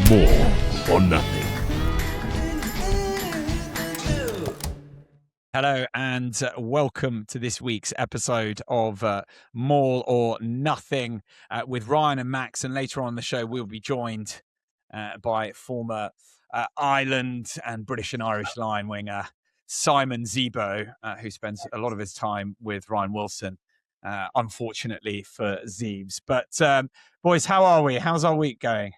More or nothing. Hello and welcome to this week's episode of Maul or Nothing with Ryan and Max. And later on in the show, we'll be joined by former Ireland and British and Irish line winger Simon Zebo, who spends a lot of his time with Ryan Wilson, unfortunately for Zeebs. But boys, how are we? How's our week going?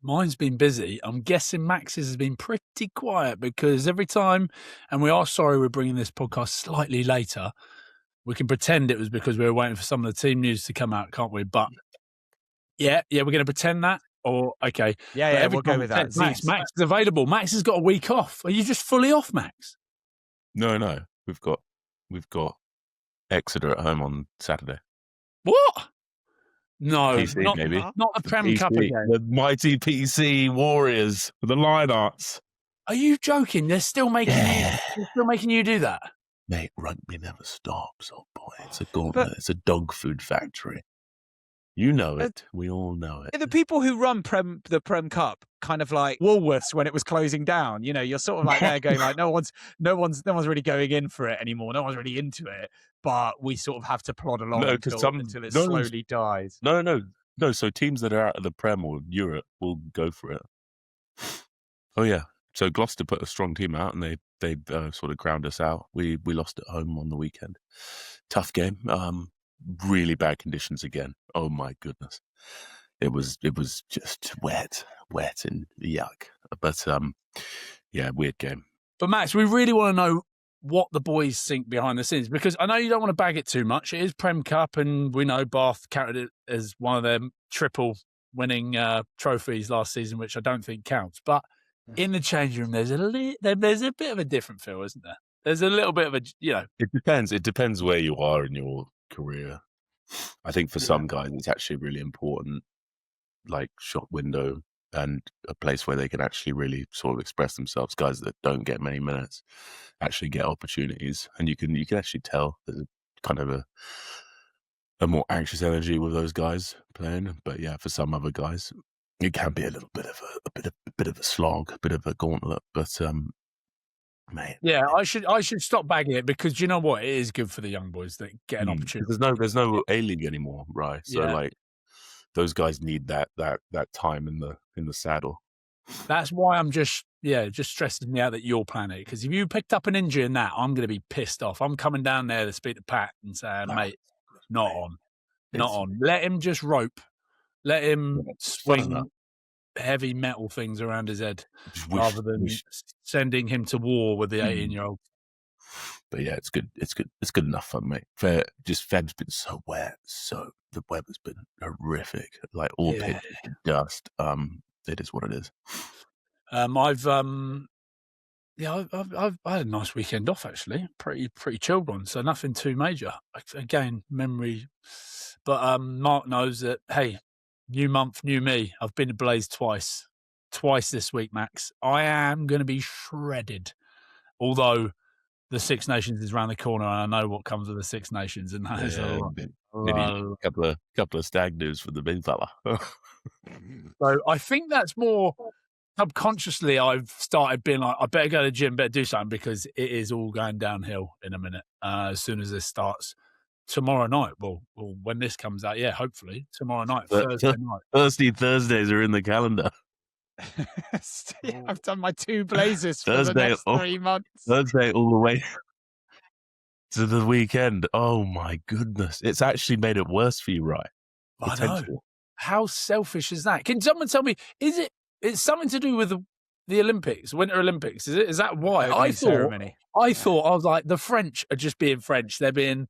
Mine's been busy. I'm guessing Max's has been pretty quiet because every time, and we are sorry we're bringing this podcast slightly later, we can pretend it was because we were waiting for some of the team news to come out, can't we? But yeah, we're going to pretend that. Or, okay. Yeah, we'll go with that. Max is available. Max has got a week off. Are you just fully off, Max? No. We've got Exeter at home on Saturday. What? No, PC, not the Prem PC, Cup again. The mighty PC Warriors, the Lionhearts. Are you joking? They're still making you do that? Mate, rugby never stops, oh boy. It's a gauntlet. It's a dog food factory. You know it. We all know it. The people who run the Prem Cup, kind of like Woolworths when it was closing down. You know, you're sort of like there going like, no one's really going in for it anymore. No one's really into it. But we sort of have to plod along until it slowly dies. No. So teams that are out of the Prem or Europe will go for it. Oh yeah. So Gloucester put a strong team out, and they sort of ground us out. We lost at home on the weekend. Tough game. Really bad conditions again. Oh my goodness. It was just wet and yuck. But yeah, weird game. But Max, we really want to know what the boys think behind the scenes, because I know you don't want to bag it too much. It is Prem Cup, and we know Bath counted it as one of their triple winning trophies last season, which I don't think counts. But in the changing room, there's a bit of a different feel, isn't there? There's a little bit of a, It depends. It depends where you are in your career. I think for some guys, it's actually really important, like shop window and a place where they can actually really sort of express themselves. Guys that don't get many minutes actually get opportunities, and you can actually tell there's kind of a more anxious energy with those guys playing. But yeah, for some other guys, it can be a little bit of a bit of a slog, a bit of a gauntlet. But mate, yeah, I should stop bagging it, because you know what, it is good for the young boys that get an opportunity. There's no A-League anymore, right? So like those guys need that time in the saddle. That's why I'm just stresses me out that you're playing it, because if you picked up an injury in that, I'm going to be pissed off. I'm coming down there to speak to Pat and say, mate, not on. Let him just rope. Let him swing heavy metal things around his head rather than sending him to war with the 18-year-old. But yeah, it's good. It's good enough fun, mate. Feb's been so wet, so the weather's been horrific. Like all pitch dust. It is what it is. I've had a nice weekend off, actually. Pretty chilled one, so nothing too major. Again, memory. But Mark knows that, hey, new month, new me. I've been to Blaze twice this week, Max. I am going to be shredded. Although the Six Nations is around the corner, and I know what comes with the Six Nations, and that is a couple of stag do's for the big fella. So I think that's more subconsciously. I've started being like, I better go to the gym, better do something, because it is all going downhill in a minute. As soon as this starts tomorrow night, well, when this comes out, hopefully tomorrow night, Thursday night. Thursdays are in the calendar. I've done my 2 Blazers for the next 3 months. Thursday all the way to the weekend. Oh my goodness. It's actually made it worse for you, right? I know. How selfish is that? Can someone tell me, it's something to do with the Olympics, Winter Olympics? Is that why? I was like, the French are just being French. They're being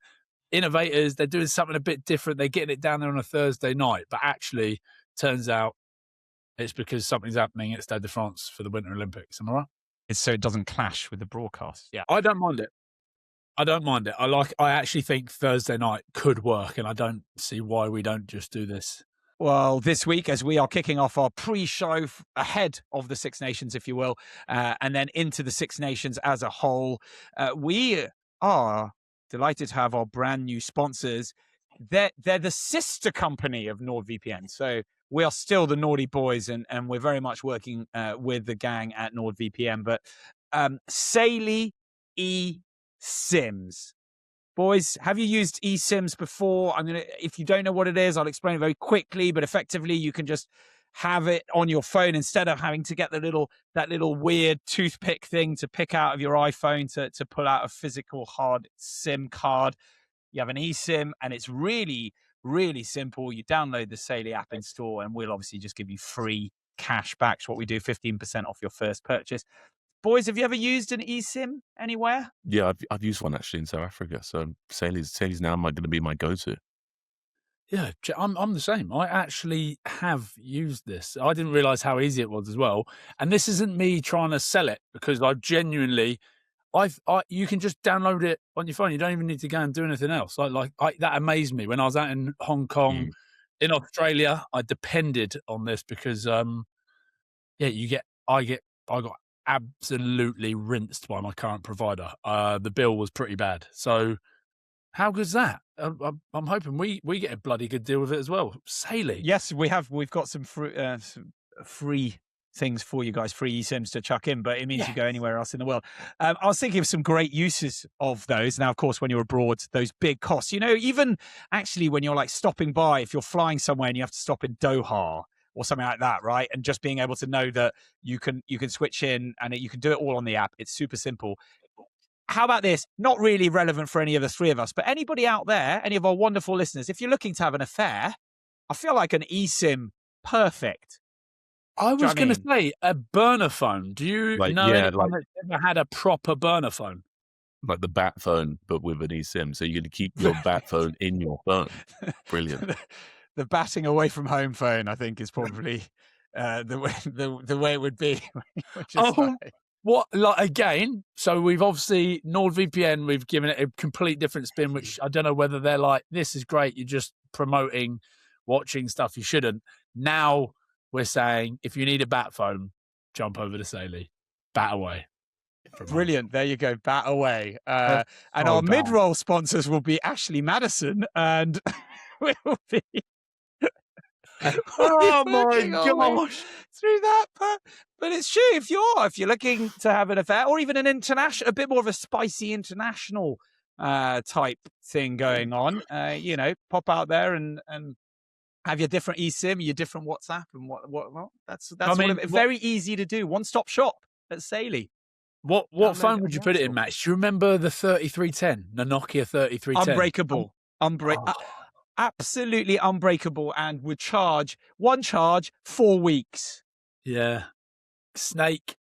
innovators. They're doing something a bit different. They're getting it down there on a Thursday night. But actually, turns out it's because something's happening at Stade de France for the Winter Olympics. Am I right? It's so it doesn't clash with the broadcast. Yeah, I don't mind it. I actually think Thursday night could work, and I don't see why we don't just do this. Well, this week, as we are kicking off our pre-show ahead of the Six Nations, if you will, and then into the Six Nations as a whole, we are delighted to have our brand new sponsors. They're the sister company of NordVPN. So we are still the naughty boys, and we're very much working with the gang at NordVPN. But Saily eSIMs. Boys, have you used eSIMs before? If you don't know what it is, I'll explain it very quickly, but effectively you can just have it on your phone instead of having to get that little weird toothpick thing to pick out of your iPhone to pull out a physical hard SIM card. You have an eSIM, and it's really, really simple. You download the Saily app in store, and we'll obviously just give you free cash back. It's what we do, 15% off your first purchase. Boys, have you ever used an eSIM anywhere? Yeah, I've used one actually in South Africa. So Saily's now going to be my go-to. Yeah, I'm the same. I actually have used this. I didn't realise how easy it was as well. And this isn't me trying to sell it, because I genuinely, you can just download it on your phone. You don't even need to go and do anything else. That amazed me when I was out in Hong Kong, in Australia. I depended on this because, I got absolutely rinsed by my current provider. The bill was pretty bad. So how good's that? I'm hoping we get a bloody good deal with it as well. Saily. Yes, we've got some free things for you guys, free eSIMs to chuck in, but it means you go anywhere else in the world. I was thinking of some great uses of those. Now, of course, when you're abroad, those big costs, even actually when you're like stopping by, if you're flying somewhere and you have to stop in Doha or something like that, right? And just being able to know that you can switch in and you can do it all on the app. It's super simple. How about this? Not really relevant for any of the three of us, but anybody out there, any of our wonderful listeners, if you're looking to have an affair, I feel like an eSIM, perfect. I was going to say a burner phone. Do you know anyone that's ever had a proper burner phone? Like the bat phone, but with an eSIM. So you're going to keep your bat phone in your phone. Brilliant. The batting away from home phone, I think, is probably the way it would be. Again, so we've obviously, NordVPN, we've given it a complete different spin, which I don't know whether they're like, this is great, you're just promoting watching stuff you shouldn't. Now we're saying, if you need a bat phone, jump over to Saily. Bat away. Brilliant. There you go. Bat away. And our mid-roll sponsors will be Ashley Madison, and we'll be... Oh my gosh! Through that, but it's true. If you're looking to have an affair, or even a bit more of a spicy international type thing going on, pop out there and have your different eSIM, your different WhatsApp, and what. That's very easy to do. One-stop shop at Saily. What phone would you put it in, Max? Do you remember the 3310, the Nokia 3310? Unbreakable. Absolutely unbreakable, and would charge 4 weeks. Yeah. Snake.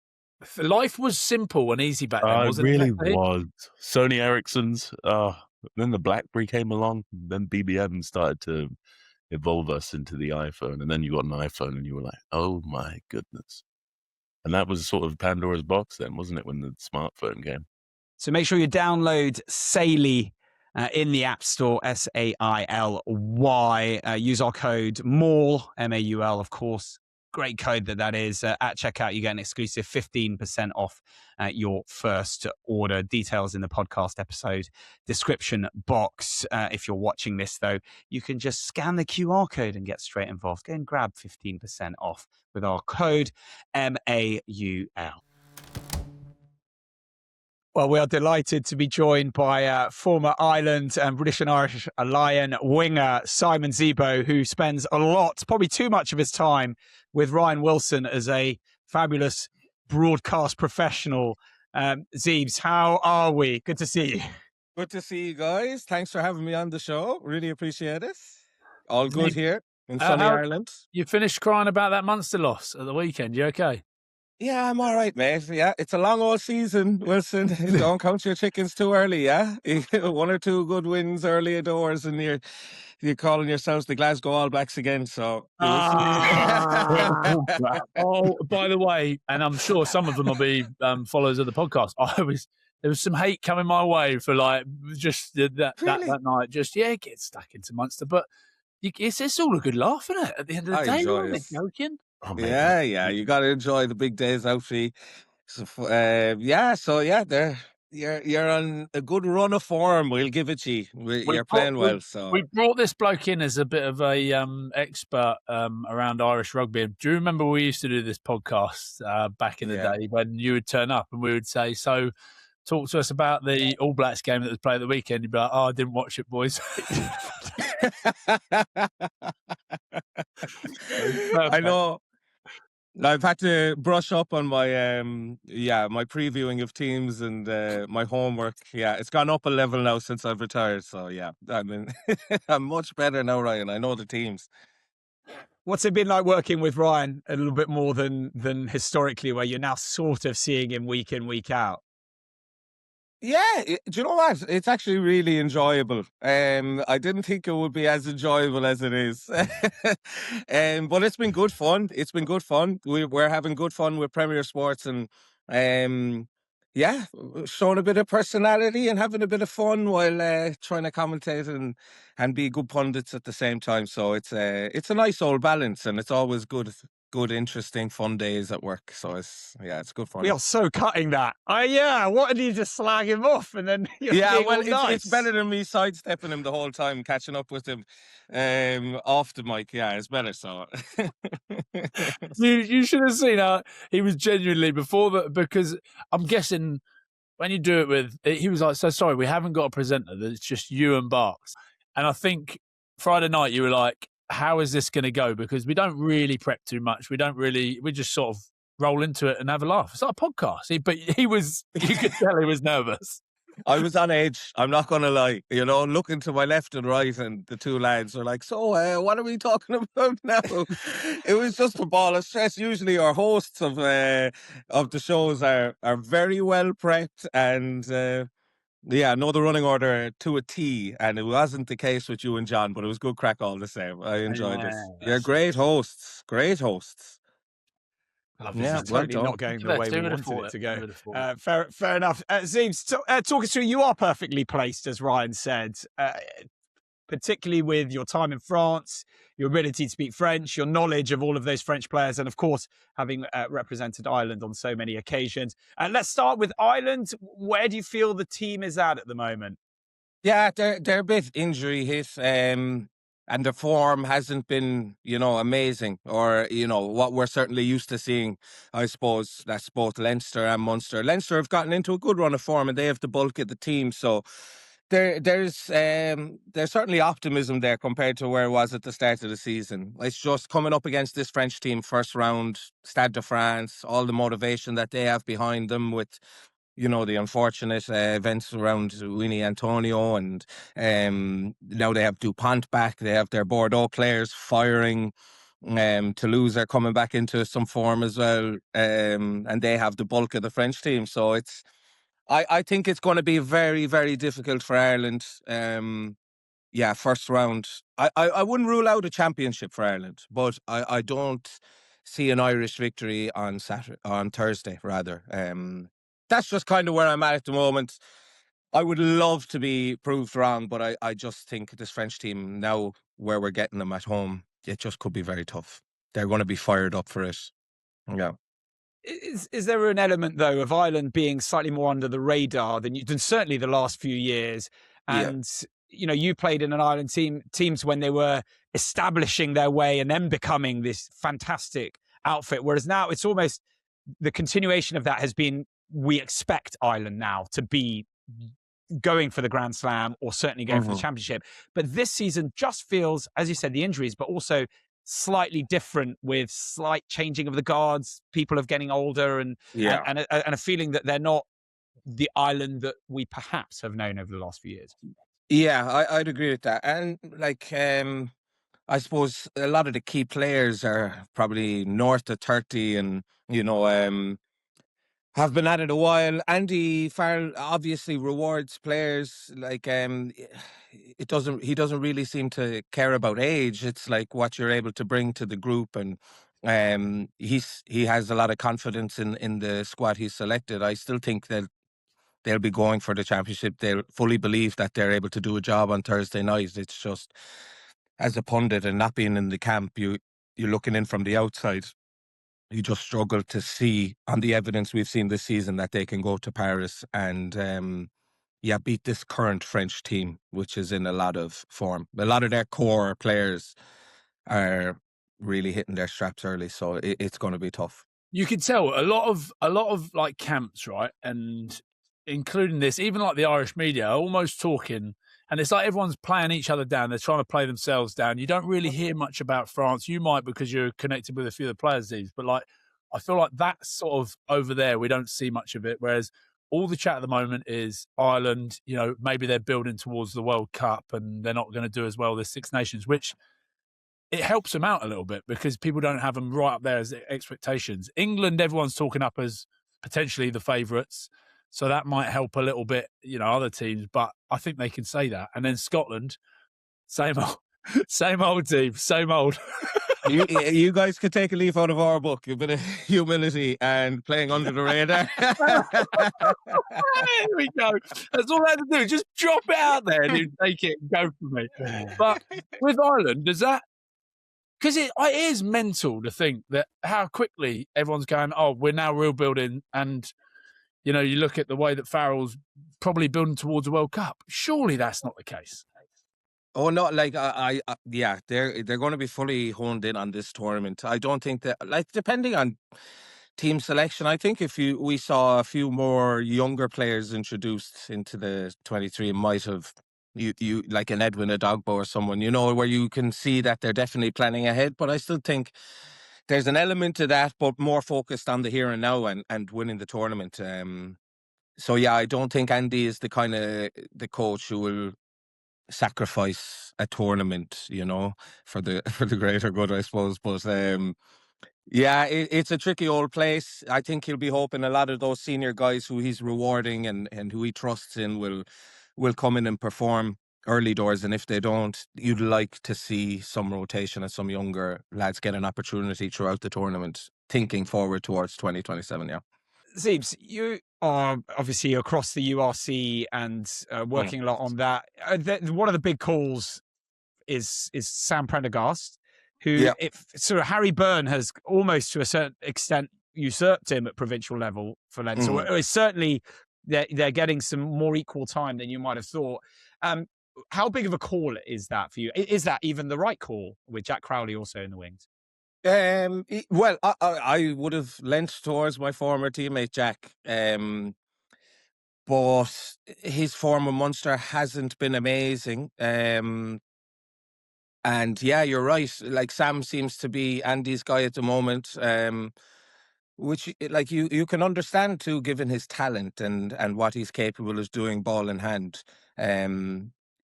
Life was simple and easy back then, wasn't it? It really was. Sony Ericsson's. Then the BlackBerry came along. Then BBM started to evolve us into the iPhone. And then you got an iPhone and you were like, oh my goodness. And that was sort of Pandora's box then, wasn't it, when the smartphone came? So make sure you download Saily in the App Store, SAILY. Use our code MAUL, MAUL, of course. Great code that is. At checkout, you get an exclusive 15% off your first order. Details in the podcast episode description box. If you're watching this, though, you can just scan the QR code and get straight involved. Go and grab 15% off with our code MAUL. Well, we are delighted to be joined by former Ireland and British and Irish Lion winger Simon Zebo, who spends probably too much of his time with Ryan Wilson as a fabulous broadcast professional. Zeebs, how are we? Good to see you. Good to see you guys. Thanks for having me on the show. Really appreciate it. All good here in sunny Ireland. You finished crying about that Munster loss at the weekend. You okay? Yeah, I'm all right, mate. Yeah, it's a long old season, Wilson. Don't count your chickens too early, yeah? 1 or 2 good wins early doors and you're calling yourselves the Glasgow All Blacks again, so... Oh, by the way, and I'm sure some of them will be followers of the podcast, there was some hate coming my way for just that night. Just, get stuck into Munster, but it's all a good laugh, isn't it? At the end of the day, you're not joking. Oh, yeah, you got to enjoy the big days out free. So, they're you're on a good run of form. We'll give it to you. You're playing well. So we brought this bloke in as a bit of a expert around Irish rugby. Do you remember we used to do this podcast back in the day when you would turn up and we would say, "So, talk to us about the All Blacks game that was played at the weekend." You'd be like, "Oh, I didn't watch it, boys." I know. I've had to brush up on my my previewing of teams and my homework. Yeah, it's gone up a level now since I've retired. So yeah, I mean, I'm much better now, Ryan. I know the teams. What's it been like working with Ryan a little bit more than historically, where you're now sort of seeing him week in, week out? Yeah, do you know what? It's actually really enjoyable. I didn't think it would be as enjoyable as it is. But it's been good fun. It's been good fun. We're having good fun with Premier Sports and showing a bit of personality and having a bit of fun while trying to commentate and be good pundits at the same time. So it's a nice old balance, and it's always good, interesting, fun days at work. So it's good fun. We are so cutting that. What did you just slag him off and then it's better than me sidestepping him the whole time, catching up with him off the mic. Yeah, it's better. So you should have seen how he was genuinely before that, because I'm guessing when you do it with, he was like, "So sorry, we haven't got a presenter. It's just you and Barks." And I think Friday night you were like, "How is this going to go?" Because we don't really prep too much. We just sort of roll into it and have a laugh. It's like a podcast. You could tell he was nervous. I was on edge. I'm not going to lie. Looking to my left and right, and the two lads were like, "So, what are we talking about now?" It was just a ball of stress. Usually our hosts of the shows are very well prepped and know the running order to a T, and it wasn't the case with you and John, but it was good crack all the same. I enjoyed it. You're great hosts. Great hosts. This is totally not going the way we wanted it to go. Fair enough. Zeebs, talk us through. You are perfectly placed, as Ryan said, particularly with your time in France, your ability to speak French, your knowledge of all of those French players, and of course, having represented Ireland on so many occasions. Let's start with Ireland. Where do you feel the team is at the moment? Yeah, they're a bit injury hit. And the form hasn't been, amazing, or, what we're certainly used to seeing. I suppose that's both Leinster and Munster. Leinster have gotten into a good run of form, and they have the bulk of the team. So there's certainly optimism there compared to where it was at the start of the season. It's just coming up against this French team, first round, Stade de France, all the motivation that they have behind them with, the unfortunate events around Winnie Antonio, and now they have Dupont back. They have their Bordeaux players firing. Toulouse are coming back into some form as well, and they have the bulk of the French team. So I think it's going to be very, very difficult for Ireland. First round. I wouldn't rule out a championship for Ireland, but I don't see an Irish victory on Thursday, rather. That's just kind of where I'm at the moment. I would love to be proved wrong, but I just think this French team, now where we're getting them at home, it just could be very tough. They're going to be fired up for it. Yeah. Is there an element, though, of Ireland being slightly more under the radar than certainly the last few years? And, you played in an Ireland teams when they were establishing their way and then becoming this fantastic outfit. Whereas now it's almost the continuation of that has been, we expect Ireland now to be going for the Grand Slam or certainly going for the championship. But this season just feels, as you said, the injuries, but also slightly different with slight changing of the guards, people are getting older and a feeling that they're not the Ireland that we perhaps have known over the last few years. Yeah, I'd agree with that. And I suppose a lot of the key players are probably north of 30 and, have been at it a while. Andy Farrell obviously rewards players he doesn't really seem to care about age. It's like what you're able to bring to the group, and he has a lot of confidence in the squad he's selected. I still think that they'll be going for the championship. They'll fully believe that they're able to do a job on Thursday night. It's just, as a pundit and not being in the camp, you're looking in from the outside. you just struggle to see on the evidence we've seen this season that they can go to Paris and beat this current French team, which is in a lot of form. A lot of their core players are really hitting their straps early, so it's going to be tough. You can tell a lot of like camps, right, and including this, even like the Irish media are almost talking, and it's like everyone's playing each other down. They're trying to play themselves down. You don't really hear much about France. You might because you're connected with a few of the players, these, but like I feel like that's sort of over there. We don't see much of it, whereas all the chat at the moment is Ireland. You know, maybe they're building towards the World Cup and they're not going to do as well as Six Nations, which it helps them out a little bit because people don't have them right up there as expectations. England, everyone's talking up as potentially the favourites. So that might help a little bit, you know, other teams, but I think they can say that. And then Scotland, same old team, same old. You guys could take a leaf out of our book, a bit of humility and playing under the radar. Here we go. That's all I had to do. Just drop it out there and you take it and go for me. But with Ireland, does that, because it is mental to think that how quickly everyone's going, oh, we're now real building. And, you know, you look at the way that Farrell's probably building towards a World Cup. Surely that's not the case. Oh, no, like, they're going to be fully honed in on this tournament. I don't think that, like, depending on team selection, I think if we saw a few more younger players introduced into the 23, might have, you like an Edwin Adogbo or someone, you know, where you can see that they're definitely planning ahead. But I still think there's an element to that, but more focused on the here and now and winning the tournament. So, yeah, I don't think Andy is the kind of the coach who will sacrifice a tournament, you know, for the greater good, I suppose. But it's a tricky old place. I think he'll be hoping a lot of those senior guys who he's rewarding and who he trusts in will come in and perform early doors. And if they don't, you'd like to see some rotation and some younger lads get an opportunity throughout the tournament, thinking forward towards 2027. Yeah. Zeebs, you are obviously across the URC and working a lot on that. One of the big calls is Sam Prendergast, who sort of Harry Byrne has almost to a certain extent usurped him at provincial level for Leinster. So it's certainly they're getting some more equal time than you might have thought. How big of a call is that for you? Is that even the right call with Jack Crowley also in the wings? Well, I would have lent towards my former teammate Jack, but his form with Munster hasn't been amazing. And yeah, you're right. Like Sam seems to be Andy's guy at the moment, which like you can understand too, given his talent and what he's capable of doing ball in hand.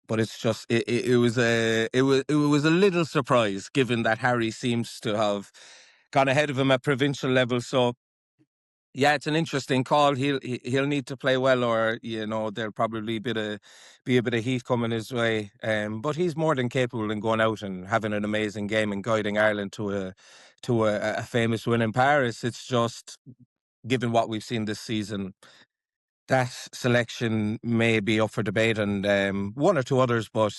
But it's just it was a little surprise given that Harry seems to have gone ahead of him at provincial level. So yeah, it's an interesting call. He'll need to play well, or you know there'll probably be a bit of heat coming his way. But he's more than capable in going out and having an amazing game and guiding Ireland to a famous win in Paris. It's just given what we've seen this season, that selection may be up for debate, and one or two others. But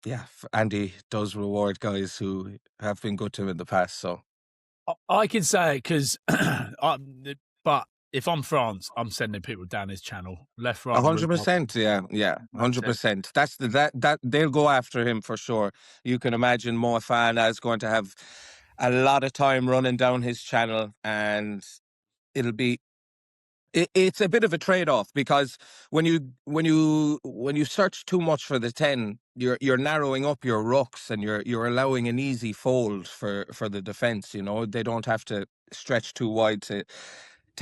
yeah, Andy does reward guys who have been good to him in the past. So I can say it because, but if I'm France, I'm sending people down his channel, left, right, 100%. Yeah, 100%. That's that they'll go after him for sure. You can imagine Moefana is going to have a lot of time running down his channel, and it'll be. It's a bit of a trade-off because when you search too much for the 10, you're narrowing up your rucks and you're allowing an easy fold for the defence. You know, they don't have to stretch too wide to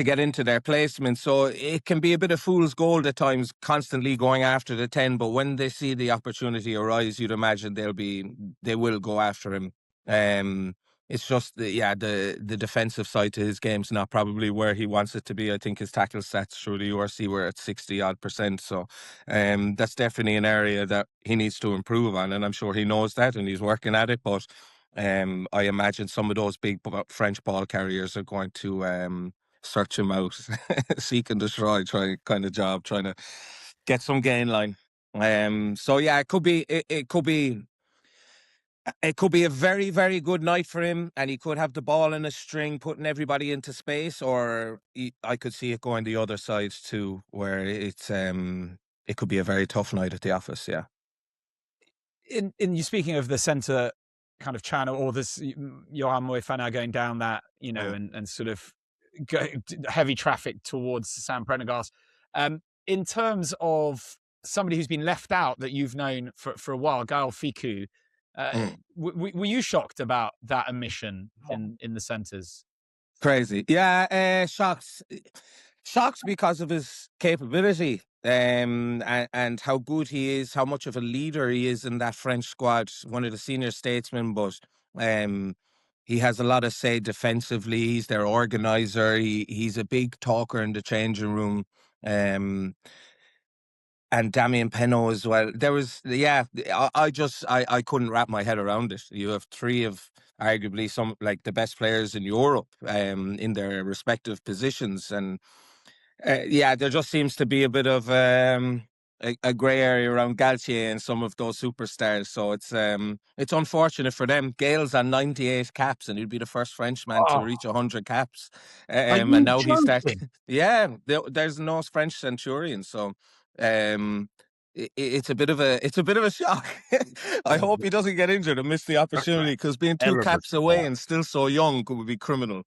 get into their placement. So it can be a bit of fool's gold at times, constantly going after the 10. But when they see the opportunity arise, you'd imagine they will go after him. It's just the defensive side to his game's not probably where he wants it to be. I think his tackle stats through the URC were at 60-odd%. So that's definitely an area that he needs to improve on, and I'm sure he knows that and he's working at it. But I imagine some of those big French ball carriers are going to search him out, seek and destroy, trying to get some gain line. So yeah, it could be It could be a very, very good night for him, and he could have the ball in a string, putting everybody into space, or I could see it going the other side too, where it could be a very tough night at the office. Yeah. In you speaking of the centre kind of channel, or this Johan Moefana going down that, and sort of heavy traffic towards Sam Prendergast. In terms of somebody who's been left out that you've known for a while, Gaël Fickou, were you shocked about that omission in the centres? Crazy. Yeah, shocked because of his capability and how good he is, how much of a leader he is in that French squad, one of the senior statesmen, but he has a lot of say defensively. He's their organizer. He's a big talker in the changing room. And Damien Penaud as well. There was, I couldn't wrap my head around it. You have three of arguably some like the best players in Europe in their respective positions. And there just seems to be a bit of a grey area around Galtier and some of those superstars. So it's unfortunate for them. Gaël's on 98 caps, and he'd be the first Frenchman to reach 100 caps. And now he's starting. Yeah, there's no French centurion, so it's a bit of a shock. I hope he doesn't get injured and miss the opportunity, because being 2 caps away and still so young would be criminal.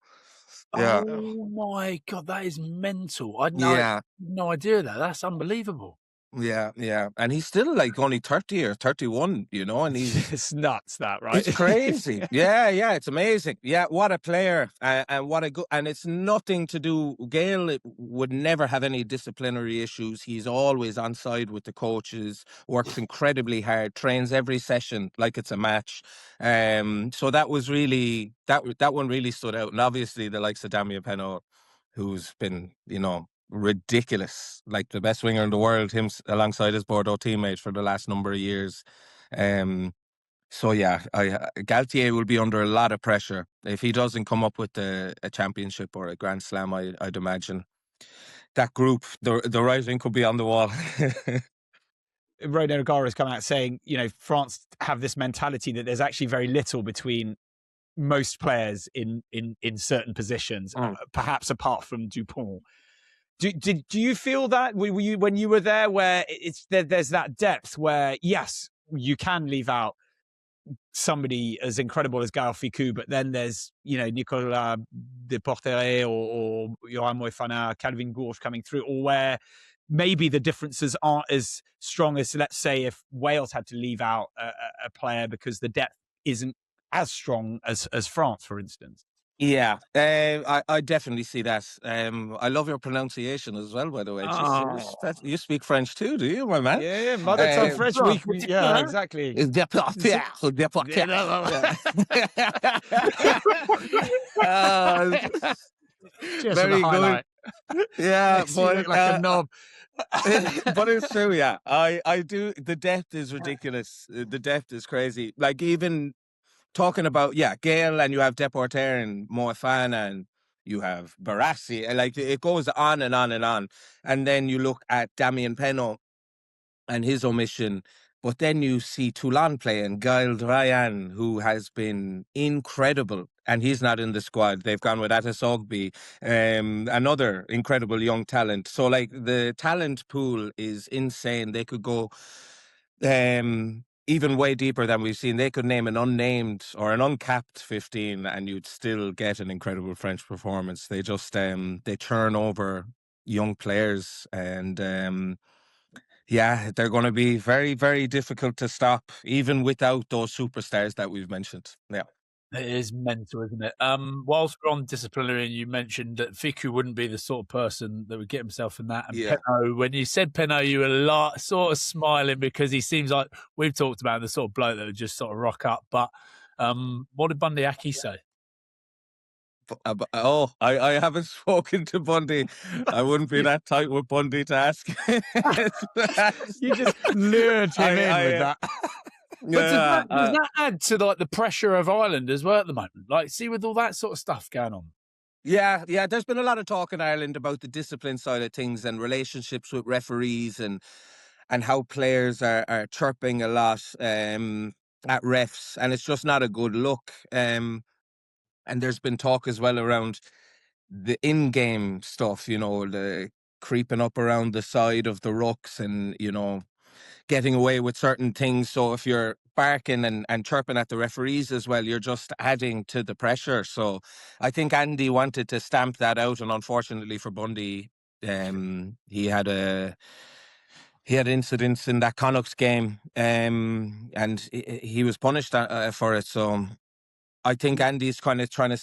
Yeah. Oh my God, that is mental. I had no idea that. That's unbelievable. Yeah. And he's still like only 30 or 31, and he's... It's nuts, that, right? It's crazy. Yeah, it's amazing. Yeah, what a player. And what a good... And it's nothing to do... Gaël would never have any disciplinary issues. He's always on side with the coaches, works incredibly hard, trains every session like it's a match. So that was really... That one really stood out. And obviously the likes of Damien Penaud, who's been, ridiculous, like the best winger in the world, him alongside his Bordeaux teammate for the last number of years. So yeah, Galtier will be under a lot of pressure if he doesn't come up with a championship or a Grand Slam. I'd imagine that group, the writing could be on the wall. Ronan O'Gara has come out saying, France have this mentality that there's actually very little between most players in certain positions, perhaps apart from Dupont. Do you feel that were you when you were there, where there's that depth where yes, you can leave out somebody as incredible as Gaël Fickou, but then there's Nicolas Depoortere or Johan Moefana, Calvin Gourgues coming through, or where maybe the differences aren't as strong as, let's say, if Wales had to leave out a player because the depth isn't as strong as France, for instance. Yeah, I definitely see that. I love your pronunciation as well, by the way. You speak French too, do you, my man? Yeah, mother tongue French. Yeah, exactly. Depoortere. Very good. Yeah, but like a knob. But it's true. Yeah, I do. The depth is ridiculous. The depth is crazy. Like even. Talking about, Gaël, and you have Depoortere and Moefana, and you have Barassi, and like it goes on and on and on. And then you look at Damien Penaud and his omission, but then you see Toulon playing Gaël Ryan, who has been incredible, and he's not in the squad. They've gone with Atis Ogby, another incredible young talent. So like the talent pool is insane. They could go even way deeper than we've seen. They could name an unnamed or an uncapped 15 and you'd still get an incredible French performance. They just, they churn over young players, and they're going to be very, very difficult to stop, even without those superstars that we've mentioned. Yeah. It is mental, isn't it? Whilst we're on disciplinary, and you mentioned that Fickou wouldn't be the sort of person that would get himself in that. And Penaud, when you said Penaud, you were sort of smiling because he seems like, we've talked about the sort of bloke that would just sort of rock up. But what did Bundee Aki say? I haven't spoken to Bundee. I wouldn't be that tight with Bundee to ask. You just lured him in with that. But does that add to like the pressure of Ireland as well at the moment? Like, see, with all that sort of stuff going on. Yeah. There's been a lot of talk in Ireland about the discipline side of things and relationships with referees and how players are chirping a lot. at refs, and it's just not a good look. And there's been talk as well around the in-game stuff, the creeping up around the side of the rucks and, getting away with certain things. So if you're barking and chirping at the referees as well, you're just adding to the pressure. So I think Andy wanted to stamp that out, and unfortunately for Bundee, he had incidents in that Connacht's game, and he was punished for it. So I think Andy's kind of trying to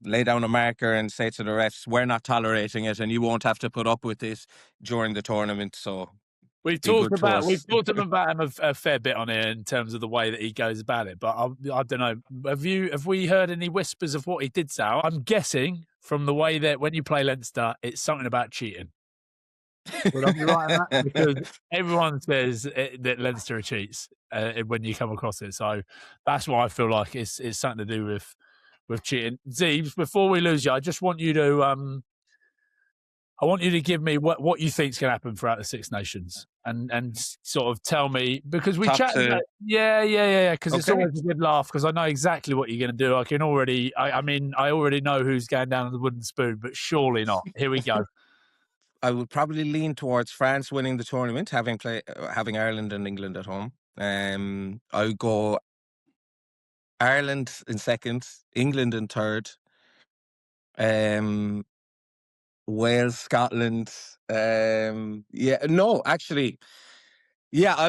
lay down a marker and say to the refs, we're not tolerating it, and you won't have to put up with this during the tournament. So we've talked about him a fair bit on here in terms of the way that he goes about it. But I don't know. Have we heard any whispers of what he did say? I'm guessing from the way that when you play Leinster, it's something about cheating. Would I be right on that? Because everyone says that Leinster are cheats when you come across it. So that's why I feel like it's something to do with cheating. Zeebs, before we lose you, I just want you to give me what you think is going to happen throughout the Six Nations, and sort of tell me, because we chatted. Yeah. Because it's always a good laugh, because I know exactly what you're going to do. I already know who's going down on the wooden spoon, but surely not. Here we go. I would probably lean towards France winning the tournament, having Ireland and England at home. I would go Ireland in second, England in third, Wales, Scotland. I'll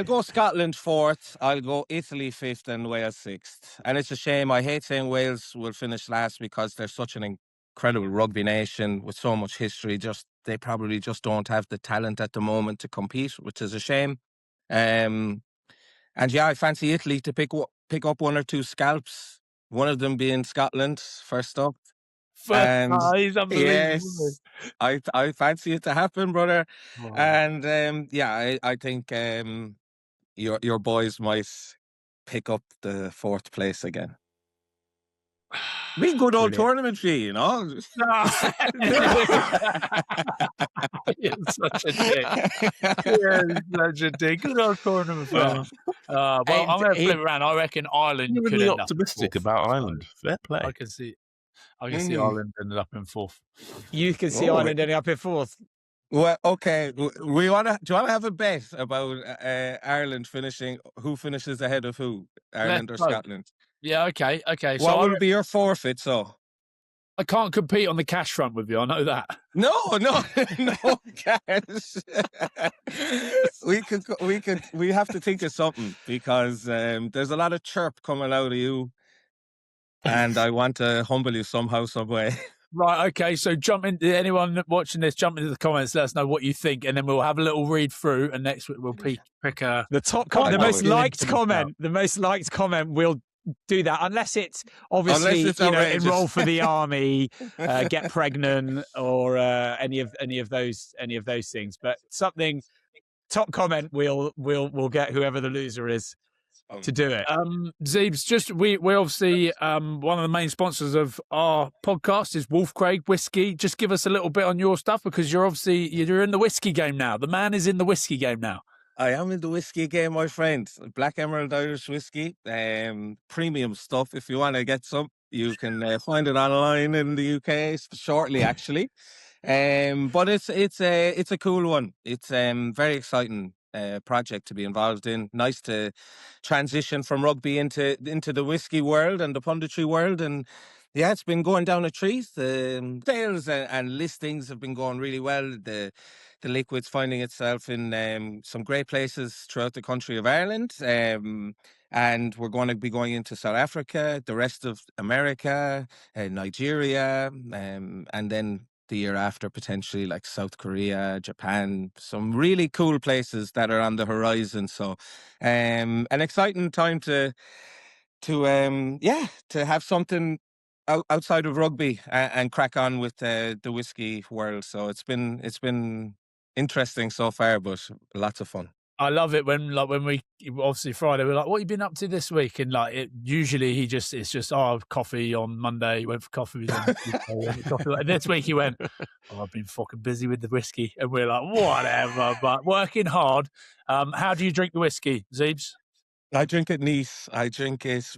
go Scotland fourth. I'll go Italy fifth and Wales sixth. And it's a shame. I hate saying Wales will finish last, because they're such an incredible rugby nation with so much history. They probably just don't have the talent at the moment to compete, which is a shame. I fancy Italy to pick up one or two scalps. One of them being Scotland first up. He's unbelievable. Yes, I fancy it to happen, brother. Wow. And I think your boys might pick up the fourth place again. Be good old tournament for you, No. You're such a dick. Good old tournament for you. I'm going to flip around. I reckon Ireland could end optimistic about Ireland. Fair play. I can see Ireland ended up in fourth. You can see Ireland ending up in fourth. Well, okay. Do you want to have a bet about Ireland finishing? Who finishes ahead of who? Ireland or Scotland? Yeah, okay. What will be your forfeit, so? I can't compete on the cash front with you, I know that. No cash. We have to think of something, because there's a lot of chirp coming out of you, and I want to humble you somehow, some way. Right, okay, so anyone watching this, jump into the comments, let us know what you think, and then we'll have a little read through, and next week we'll pick the top comment, the most liked comment. The most liked comment will do that, unless it's obviously enroll for the army, get pregnant, or any of those things. But something top comment we'll get whoever the loser is to do it. Zeebs, we're obviously one of the main sponsors of our podcast is Wolf Craig Whiskey. Just give us a little bit on your stuff, because you're in the whiskey game now. The man is in the whiskey game now. I am in the whiskey game, my friend. Black Emerald Irish whiskey, premium stuff. If you want to get some, you can find it online in the UK shortly, actually. But it's a cool one. It's very exciting project to be involved in. Nice to transition from rugby into the whiskey world and the punditry world, and yeah, it's been going down a treat. The sales and listings have been going really well. The liquid's finding itself in some great places throughout the country of Ireland. And we're going to be going into South Africa, the rest of America, Nigeria, and then the year after, potentially like South Korea, Japan, some really cool places that are on the horizon. So an exciting time to have something outside of rugby and crack on with the whiskey world. So it's been interesting so far, but lots of fun. I love it when we obviously Friday we're like, what have you been up to this week? And usually it's just coffee on Monday. He went for coffee. This week he went, I've been fucking busy with the whiskey, and we're like, whatever, but working hard. How do you drink the whiskey, Zeebs? I drink it neat. I drink it,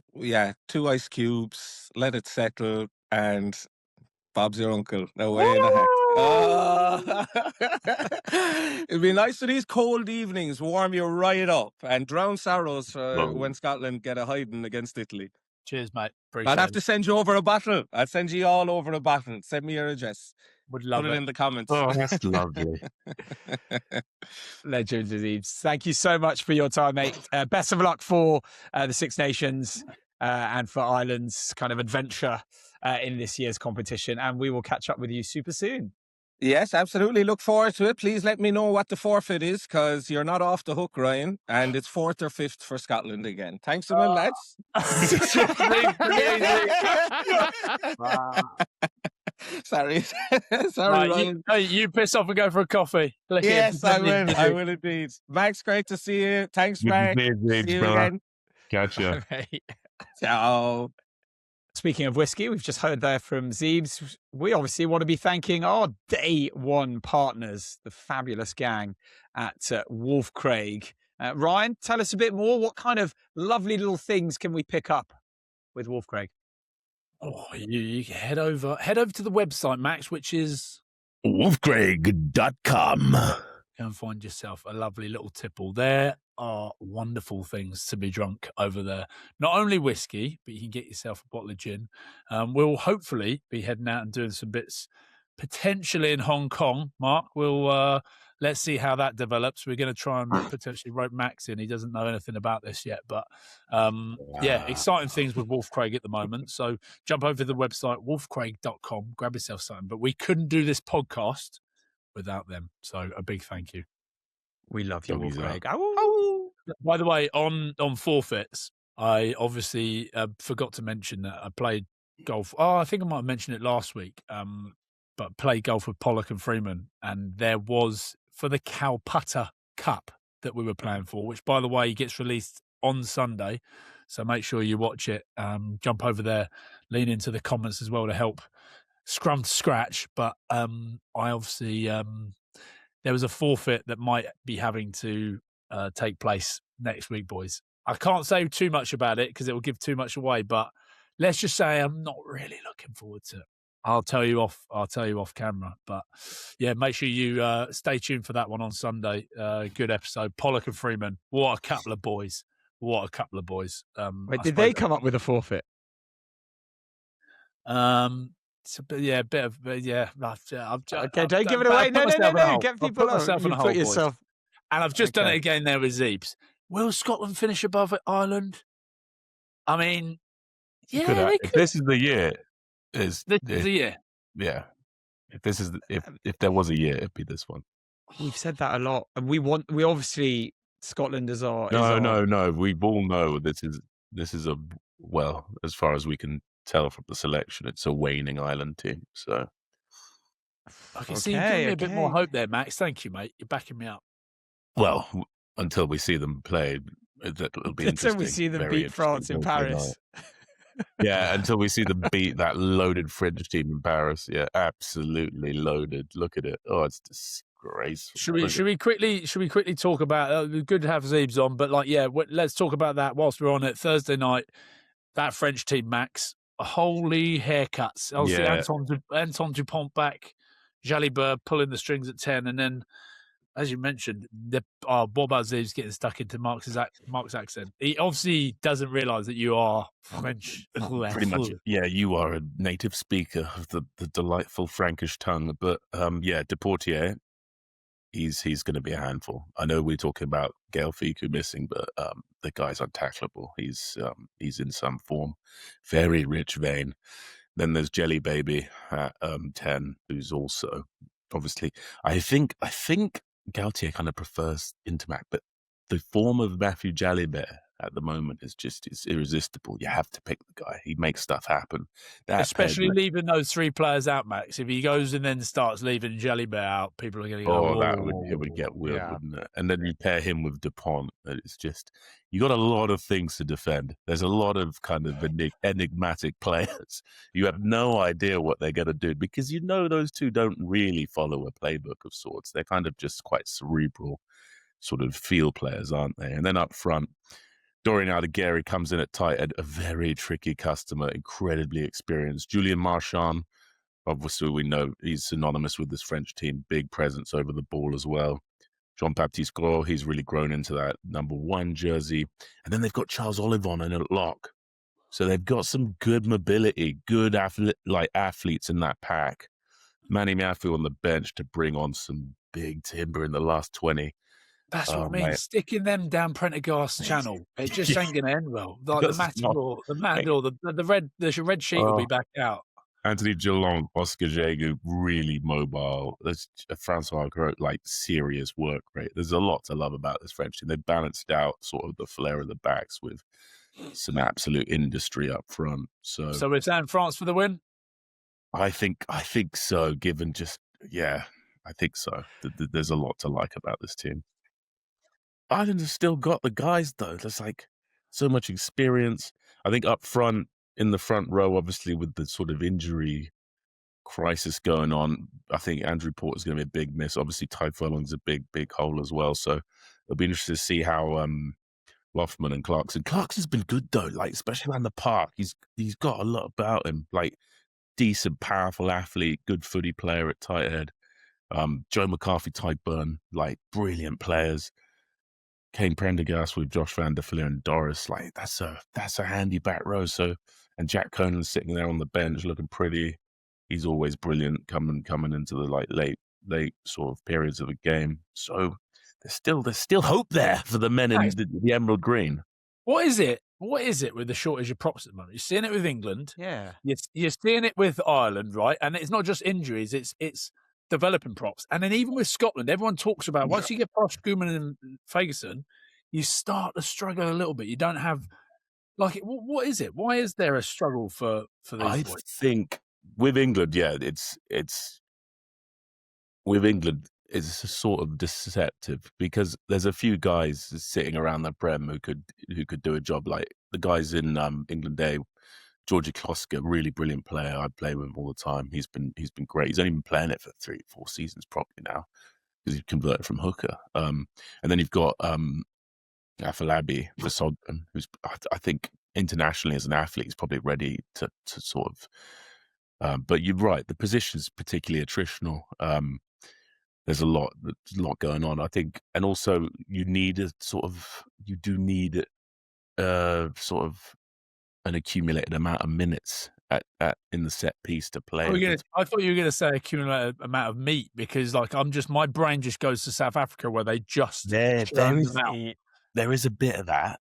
2 ice cubes, let it settle, and Bob's your uncle. No way in the heck. Oh. It'd be nice for these cold evenings, warm you right up, and drown sorrows when Scotland get a hiding against Italy. Cheers, mate. Appreciate I'd have to send you over a bottle. I'd send you all over a bottle. Send me your address. Would love Put it in the comments. Oh, that's lovely. Legend Azeebs. Thank you so much for your time, mate. Best of luck for the Six Nations and for Ireland's kind of adventure in this year's competition. And we will catch up with you super soon. Yes, absolutely. Look forward to it. Please let me know what the forfeit is, because you're not off the hook, Ryan. And it's 4th or 5th for Scotland again. Thanks a million, lads. Sorry. Sorry, Ryan. Hey, you piss off and go for a coffee. Yes, I will. I will indeed. Max, great to see you. Thanks, Max. See you again. Catch ya. Ciao. Speaking of whiskey, we've just heard there from Zeebs. We obviously want to be thanking our day one partners, the fabulous gang at Wolf Craig. Ryan, tell us a bit more. What kind of lovely little things can we pick up with Wolf Craig? Oh, you head over to the website, Max, which is wolfcraig.com. Go and find yourself a lovely little tipple. There are wonderful things to be drunk over there. Not only whiskey, but you can get yourself a bottle of gin. We'll hopefully be heading out and doing some bits potentially in Hong Kong. Mark, we'll let's see how that develops. We're going to try and potentially rope Max in. He doesn't know anything about this yet, but exciting things with Wolf Craig at the moment. So jump over to the website, wolfcraig.com, grab yourself something. But we couldn't do this podcast without them. So a big thank you. We love you, Wolf Craig. By the way, on forfeits, I obviously forgot to mention that I played golf. Oh, I think I might have mentioned it last week, but played golf with Pollock and Freeman. And there was, for the Calcutta Cup that we were playing for, which, by the way, gets released on Sunday. So make sure you watch it. Jump over there, lean into the comments as well to help scrum to scratch. But I obviously, there was a forfeit that might be having to take place next week, boys. I can't say too much about it because it will give too much away, but let's just say I'm not really looking forward to it. I'll tell you off camera, but yeah, make sure you stay tuned for that one on Sunday. Good episode. Pollock and Freeman. What a couple of boys. Wait, did they come up with a forfeit? It's a bit, okay, don't give it away. No. Get people on. You put yourself. And I've just done it again there with Zeebs. Will Scotland finish above Ireland? I mean, yeah. If this is the year, this is the year. Yeah. If there was a year, it'd be this one. We've said that a lot, and we obviously Scotland is our. No. We all know this is a, well, as far as we can tell from the selection, it's a waning Ireland team. So okay, so you give me a bit more hope there, Max. Thank you, mate. You're backing me up. Well, until we see them play, that'll be interesting. Until we see them beat France in Paris. Yeah, until we see them beat that loaded French team in Paris. Yeah, absolutely loaded. Look at it. Oh, it's disgraceful. Should we quickly talk about? Good to have Zeebs on, but let's talk about that whilst we're on it. Thursday night, that French team, Max. Holy haircuts! Obviously, Antoine Dupont back, Jalibert pulling the strings at 10, and then, as you mentioned, Bob Aziz's getting stuck into Mark's accent. He obviously doesn't realise that you are French. Pretty much, yeah, you are a native speaker of the delightful Frankish tongue. But Depoortere, he's going to be a handful. I know we're talking about Gaël Fickou missing, but the guy's untackleable. He's in some form. Very rich vein. Then there's Jelly Baby at 10, who's also obviously. I think Gaultier kind of prefers Ntamack, but the form of Matthew Jalibert at the moment is irresistible. You have to pick the guy. He makes stuff happen. Especially leaving those three players out, Max. If he goes and then starts leaving Jalibert out, people are going to go, it would get weird, wouldn't it? And then you pair him with Dupont. It's just, you got a lot of things to defend. There's a lot of kind of enigmatic players. You have no idea what they're going to do because those two don't really follow a playbook of sorts. They're kind of just quite cerebral sort of field players, aren't they? And then up front, Dorian Aldegheri comes in at tight end, a very tricky customer, incredibly experienced. Julian Marchand, obviously we know he's synonymous with this French team, big presence over the ball as well. Jean-Baptiste Gros, he's really grown into that number 1 jersey. And then they've got Charles Olivon in at lock. So they've got some good mobility, good athletes in that pack. Manny Mafu on the bench to bring on some big timber in the last 20. That's what I mean. Mate. Sticking them down Prendergast's channel, it just ain't going to end well. Like the Matador, the red sheet will be back out. Anthony Geelong, Oscar Jegu, really mobile. There's Francois Gros, like serious work rate. There's a lot to love about this French team. They balanced out sort of the flair of the backs with some absolute industry up front. So we're saying France for the win? I think so, given I think so. There's a lot to like about this team. Ireland has still got the guys, though. There's like so much experience. I think up front, in the front row, obviously, with the sort of injury crisis going on, I think Andrew Porter's going to be a big miss. Obviously, Ty Furlong's a big hole as well. So it'll be interesting to see how Loughman and Clarkson's been good, though, like, especially around the park. He's got a lot about him, like, decent, powerful athlete, good footy player at tight head. Joe McCarthy, Ty Byrne, like, brilliant players. Kane Prendergast with Josh Van der Fleer and Doris, like that's a handy back row. So, and Jack Conan's sitting there on the bench looking pretty. He's always brilliant coming into the like late sort of periods of the game. So there's still hope there for the men in the emerald green. What is it with the shortage of props at the moment? You're seeing it with England. Yeah. You're seeing it with Ireland, right? And it's not just injuries, it's developing props. And then even with Scotland, everyone talks about once you get past Schumann and Ferguson, you start to struggle a little bit. You don't have like what is it? Why is there a struggle for these boys? I think with England, it's with England it's sort of deceptive because there's a few guys sitting around the Prem who could do a job, like the guys in England Day. Georgie Kloska, really brilliant player. I play with him all the time. He's been great. He's only been playing it for 3-4 seasons probably now because he's converted from hooker. And then you've got Afolabi Vasogban, who's I think internationally as an athlete is probably ready to sort of. But you're right, the position's particularly attritional. There's a lot going on, I think, and also you do need sort of an accumulated amount of minutes in the set piece to play. I thought you were going to say accumulated amount of meat because, like, my brain just goes to South Africa where they just there is a bit of that,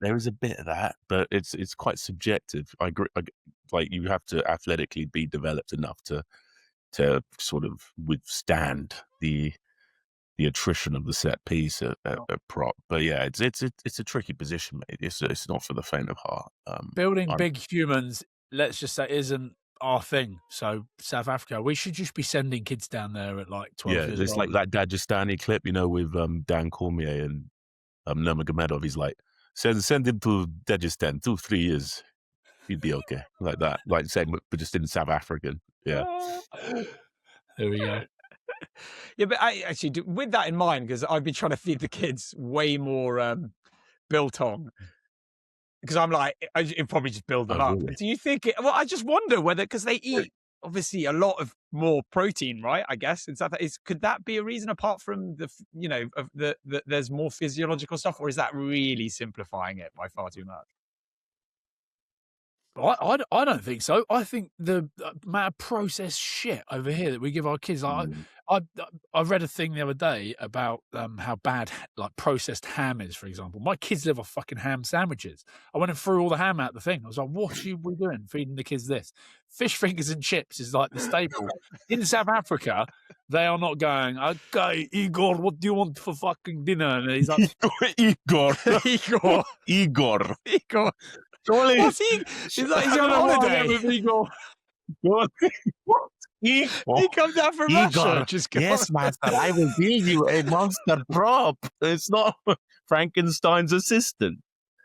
but it's quite subjective. I agree. Like you have to athletically be developed enough to sort of withstand the attrition of the set piece at prop. But yeah, it's a tricky position, mate. It's not for the faint of heart. Building big humans, let's just say, isn't our thing. So South Africa, we should just be sending kids down there at like 12 years old. Yeah, it's like that Dagestani clip, with Dan Cormier and Nurmagomedov. He's like, send him to Dagestan 2-3 years. He'd be okay. Like that. Like same, but just in South African. Yeah. There we go. Yeah, but I actually, with that in mind, because I've been trying to feed the kids way more biltong, because I'm like, it'd probably just build them up. Really? Do you think well, I just wonder whether, because they eat obviously a lot of more protein, right? I guess could that be a reason apart from there's more physiological stuff, or is that really simplifying it by far too much? I don't think so. I think the amount of processed shit over here that we give our kids. Like, I read a thing the other day about how bad like processed ham is, for example. My kids live off fucking ham sandwiches. I went and threw all the ham out the thing. I was like, what are we doing feeding the kids this? Fish fingers and chips is like the staple. In South Africa, they are not going, okay, Igor, what do you want for fucking dinner? And he's like, Igor. Surely. What's he? He's like, he's on holiday. What? He comes out from Russia. Yes, master, I will build you a monster prop. It's not Frankenstein's assistant.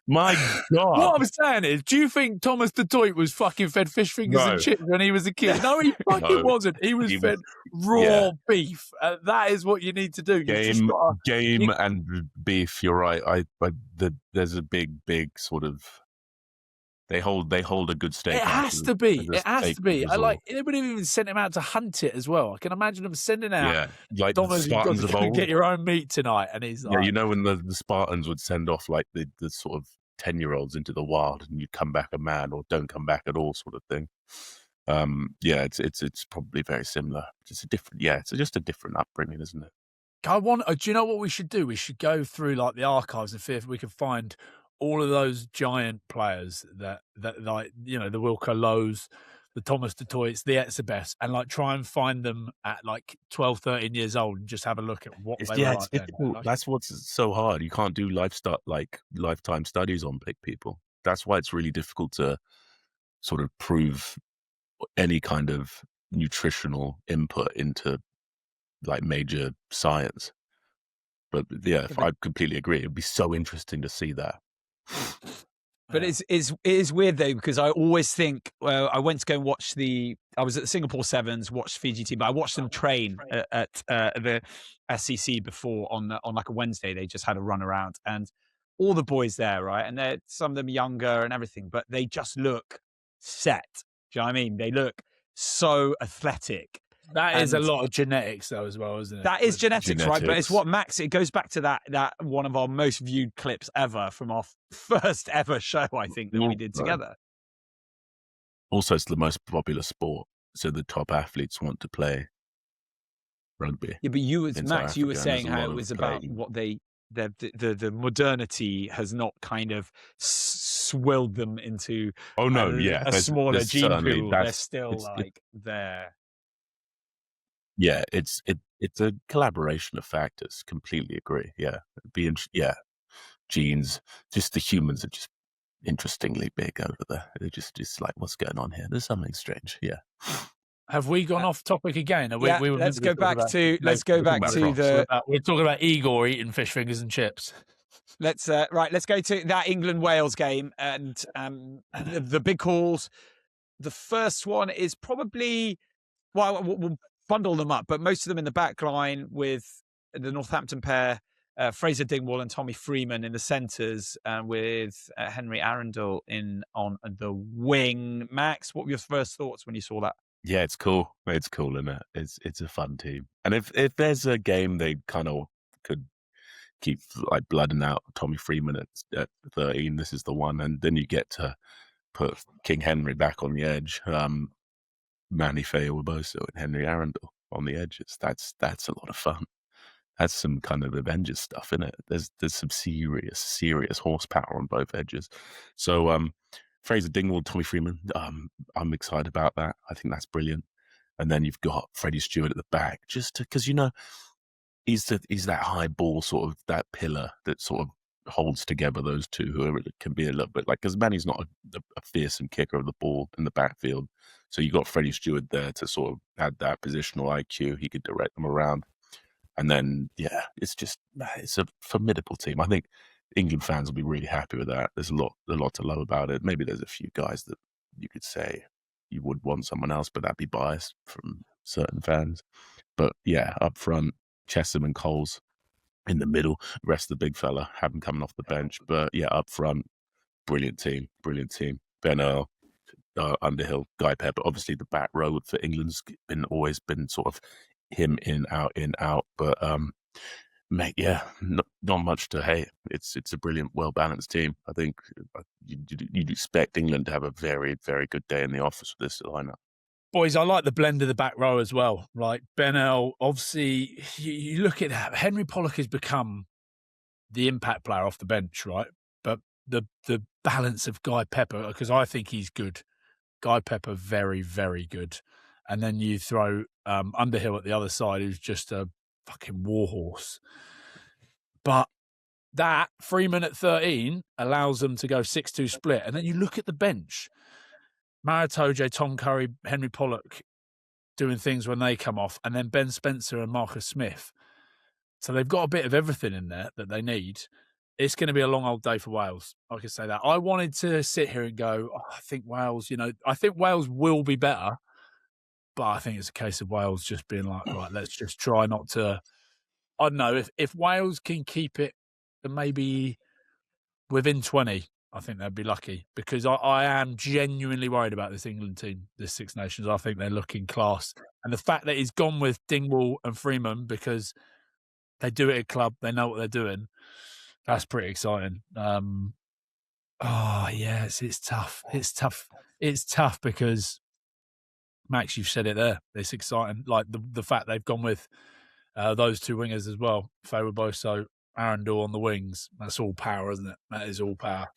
My God. What I'm saying is, do you think Thomas du Toit was fucking fed fish fingers and chips when he was a kid? No, he fucking wasn't. He was fed raw beef. That is what you need to do. Game and beef. You're right. There's a big sort of. They hold a good stake. It has to be. It has to be. I like. They would have even sent him out to hunt it as well. I can imagine them sending out. Yeah, like Thomas, the Spartans you've got to get your own meat tonight, and he's like, yeah, you know, when the Spartans would send off like the sort of 10-year-olds into the wild, and you come back a man or don't come back at all, sort of thing. Yeah, it's probably very similar. It's a different. Yeah, it's just a different upbringing, isn't it? Do you know what we should do? We should go through like the archives and see if we can find all of those giant players that like, you know, the Wilco Lows, the Thomas du Toits, the Etzebeths, and like try and find them at like 12, 13 years old and just have a look at what they were like then. Like, that's what's so hard. You can't do lifetime studies on big people. That's why it's really difficult to sort of prove any kind of nutritional input into like major science. But yeah, I completely agree. It'd be so interesting to see that. But it is weird though, because I always think, well, I went to go and watch I was at the Singapore Sevens, watched Fiji team, but I watched them train at the SEC before on like a Wednesday. They just had a run around, and all the boys there, right? And they're some of them younger and everything, but they just look set. Do you know what I mean? They look so athletic. That is a lot of genetics, though, as well, isn't it? That is genetics, right? But it's what Max. It goes back to that one of our most viewed clips ever from our first ever show, I think, that we did together. Also, it's the most popular sport, so the top athletes want to play rugby. Yeah, but Max, you were saying how it was about what the modernity has not kind of swilled them into. Oh no, a smaller gene pool. They're still there. Yeah, it's a collaboration of factors. Completely agree. Yeah, genes. Just the humans are just interestingly big over there. They're just like, what's going on here? There's something strange. Yeah. Have we gone off topic again? Let's go back to we're talking about Igor eating fish fingers and chips. Let's go to that England-Wales game and the big calls. The first one is probably, well, we'll bundle them up, but most of them in the back line with the Northampton pair, Fraser Dingwall and Tommy Freeman in the centres, with Henry Arundel on the wing. Max, what were your first thoughts when you saw that? Yeah, it's cool. It's cool, isn't it? It's a fun team. And if there's a game they kind of could keep like blooding out Tommy Freeman at 13, this is the one. And then you get to put King Henry back on the edge. Manny Feo-Waboso and Henry Arundel on the edges. That's a lot of fun. That's some kind of Avengers stuff in it. There's some serious horsepower on both edges. So Fraser Dingwall, Tommy Freeman, I'm excited about that. I think that's brilliant. And then you've got Freddie Stewart at the back, just because, you know, he's that high ball sort of, that pillar that sort of holds together those two, who can be a little bit like, because Manny's not a fearsome kicker of the ball in the backfield. So you got Freddie Stewart there to sort of add that positional IQ. He could direct them around. And then, yeah, it's a formidable team. I think England fans will be really happy with that. There's a lot to love about it. Maybe there's a few guys that you could say you would want someone else, but that'd be biased from certain fans. But yeah, up front, Chesham and Coles. In the middle, rest of the big fella, have him coming off the bench. But yeah, up front, brilliant team. Ben Earl, Underhill, Guy Pepper. Obviously, the back row for England's always been sort of him in, out. But mate, yeah, not much to hate. It's a brilliant, well-balanced team. I think you'd expect England to have a very, very good day in the office with this lineup. Boys, I like the blend of the back row as well. Like Ben Earl, obviously, you look at that. Henry Pollock has become the impact player off the bench, right? But the balance of Guy Pepper, because I think he's good. Guy Pepper, very, very good. And then you throw Underhill at the other side, who's just a fucking warhorse. But that, Freeman at 13, allows them to go 6-2 split. And then you look at the bench. Maritoje, Tom Curry, Henry Pollock doing things when they come off, and then Ben Spencer and Marcus Smith. So they've got a bit of everything in there that they need. it's going to be a long old day for Wales. I can say that. I wanted to sit here and go, I think Wales, I think Wales will be better. But I think it's a case of Wales just being like, right, let's just try not to. I don't know. If Wales can keep it maybe within 20, I think they'd be lucky, because I am genuinely worried about this England team, this Six Nations. I think they're looking class. And the fact that he's gone with Dingwall and Freeman because they do it at club, they know what they're doing, that's pretty exciting. It's tough. It's tough. It's tough because, Max, you've said it there. It's exciting. Like the fact they've gone with those two wingers as well. Faye Boso, Arundel on the wings. That's all power, isn't it? That is all power.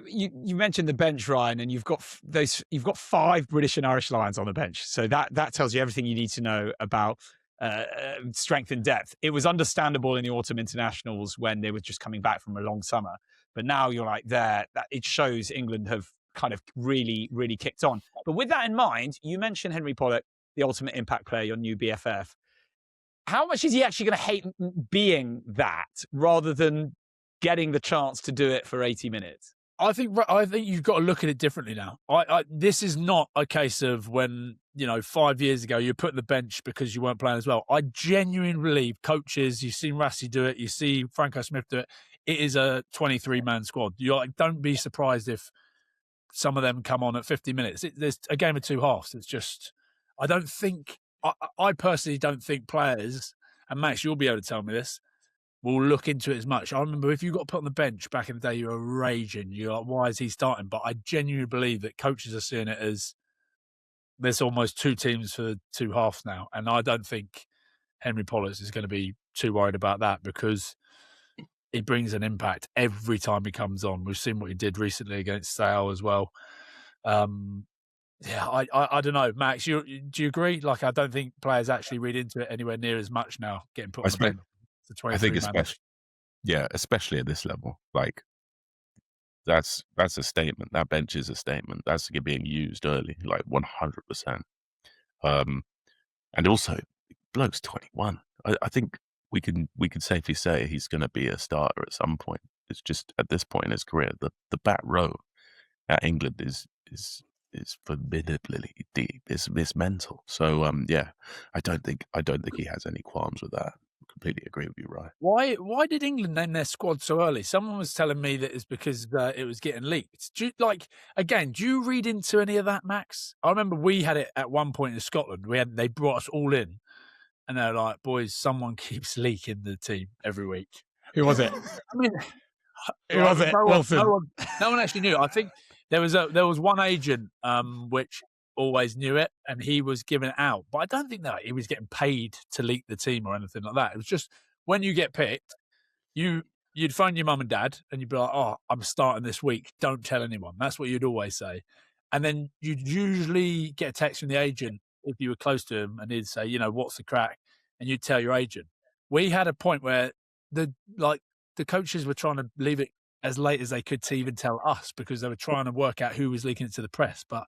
You mentioned the bench, Ryan, and you've got 5 British and Irish Lions on the bench. So that tells you everything you need to know about strength and depth. It was understandable in the autumn internationals when they were just coming back from a long summer, but now you're like there. That it shows England have kind of really, really kicked on. But with that in mind, you mentioned Henry Pollock, the ultimate impact player, your new BFF. How much is he actually going to hate being that rather than getting the chance to do it for 80 minutes? I think you've got to look at it differently now. This is not a case of when, 5 years ago you put the bench because you weren't playing as well. I genuinely believe coaches, you've seen Rassie do it, you see Franco Smith do it. It is a 23-man squad. Don't be surprised if some of them come on at 50 minutes. There's a game of two halves. It's just, I personally don't think players, and Max, you'll be able to tell me this, will look into it as much. I remember if you got put on the bench back in the day, you were raging. You're like, why is he starting? But I genuinely believe that coaches are seeing it as there's almost 2 teams for 2 halves now. And I don't think Henry Pollock is going to be too worried about that because he brings an impact every time he comes on. We've seen what he did recently against Sale as well. I don't know, Max. Do you agree? Like, I don't think players actually read into it anywhere near as much now. Getting put on the bench. I think especially at this level, like that's a statement. That bench is a statement. That's being used early, like 100%. And also, bloke's 21. I think we can safely say he's going to be a starter at some point. It's just at this point in his career, the back row at England is formidably deep. It's mental. So I don't think he has any qualms with that. Completely agree with you, Ryan. Why did England name their squad so early? Someone was telling me that it's because it was getting leaked. Do you read into any of that, Max? I remember we had it at one point in Scotland. They brought us all in, and they're like, "Boys, someone keeps leaking the team every week." Who was it? I mean, who was it? Wilson. No one actually knew. I think there was one agent which always knew it, and he was giving it out. But I don't think that he was getting paid to leak the team or anything like that. It was just when you get picked, you'd phone your mum and dad, and you'd be like, "Oh, I'm starting this week. Don't tell anyone." That's what you'd always say. And then you'd usually get a text from the agent if you were close to him, and he'd say, "What's the crack?" And you'd tell your agent. We had a point where the coaches were trying to leave it as late as they could to even tell us because they were trying to work out who was leaking it to the press. But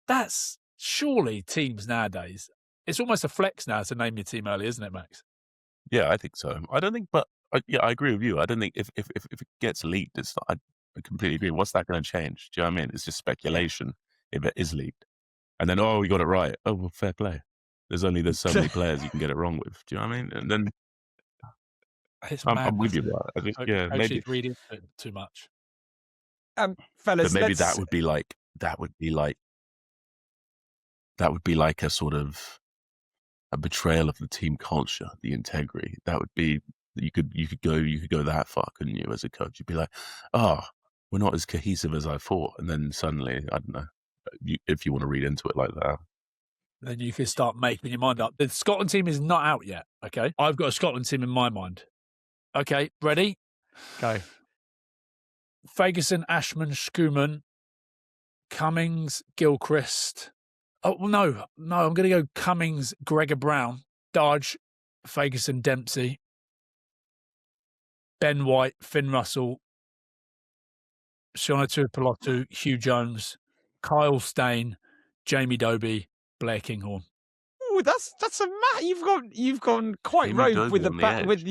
that's surely teams nowadays. It's almost a flex now to name your team early, isn't it, Max? Yeah, I think so. I don't think, but I agree with you. I don't think if it gets leaked, it's not, I completely agree. What's that going to change? Do you know what I mean? It's just speculation if it is leaked. And then, we got it right. Oh, well, fair play. There's so many players you can get it wrong with. Do you know what I mean? And then I'm with you. I think, maybe reading it too much. Fellas, but maybe that would be like a sort of a betrayal of the team culture, the integrity. That would be you could go that far, couldn't you? As a coach, you'd be like, we're not as cohesive as I thought, and then suddenly, I don't know, if you want to read into it like that, then you can start making your mind up. The Scotland team is not out yet. Okay, I've got a Scotland team in my mind. Okay, ready? Go. Ferguson, Ashman, Schoeman, Cummings, Gilchrist. Oh, no, I'm going to go Cummings, Gregor Brown, Darge, Ferguson, Dempsey, Ben White, Finn Russell, Sione Tuipulotu, Hugh Jones, Kyle Stain, Jamie Doby, Blair Kinghorn. that's a you've gone quite Jamie rogue Doby with the on the back edge. with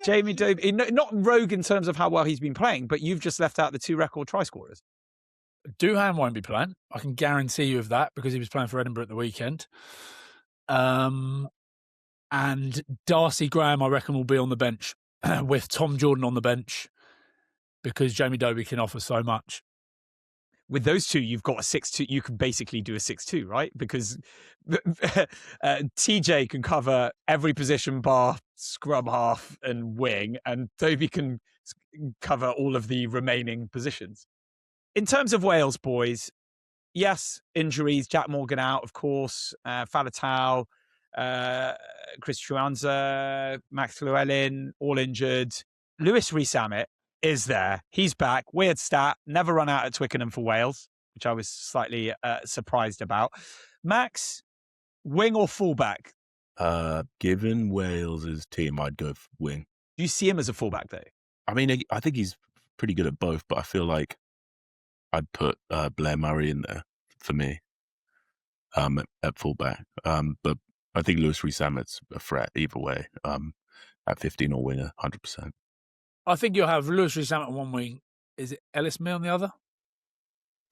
Jamie Doby. Not rogue in terms of how well he's been playing, but you've just left out the 2 record try scorers. Duhan won't be playing. I can guarantee you of that because he was playing for Edinburgh at the weekend. And Darcy Graham, I reckon, will be on the bench with Tom Jordan on the bench because Jamie Doby can offer so much. With those two, you've got a 6-2. You can basically do a 6-2, right? Because TJ can cover every position bar scrum half and wing, and Doby can cover all of the remaining positions. In terms of Wales, boys, yes, injuries. Jack Morgan out, of course. Falatau, Chris Truanza, Max Llewellyn, all injured. Lewis Rees-Zammit is there. He's back. Weird stat. Never run out at Twickenham for Wales, which I was slightly surprised about. Max, wing or fullback? Given Wales's team, I'd go wing. Do you see him as a fullback, though? I mean, I think he's pretty good at both, but I feel like I'd put Blair Murray in there for me at fullback. But I think Lewis Rees-Zammit's a threat either way at 15 or winger, 100%. I think you'll have Lewis Rees-Zammit on one wing. Is it Ellis May on the other?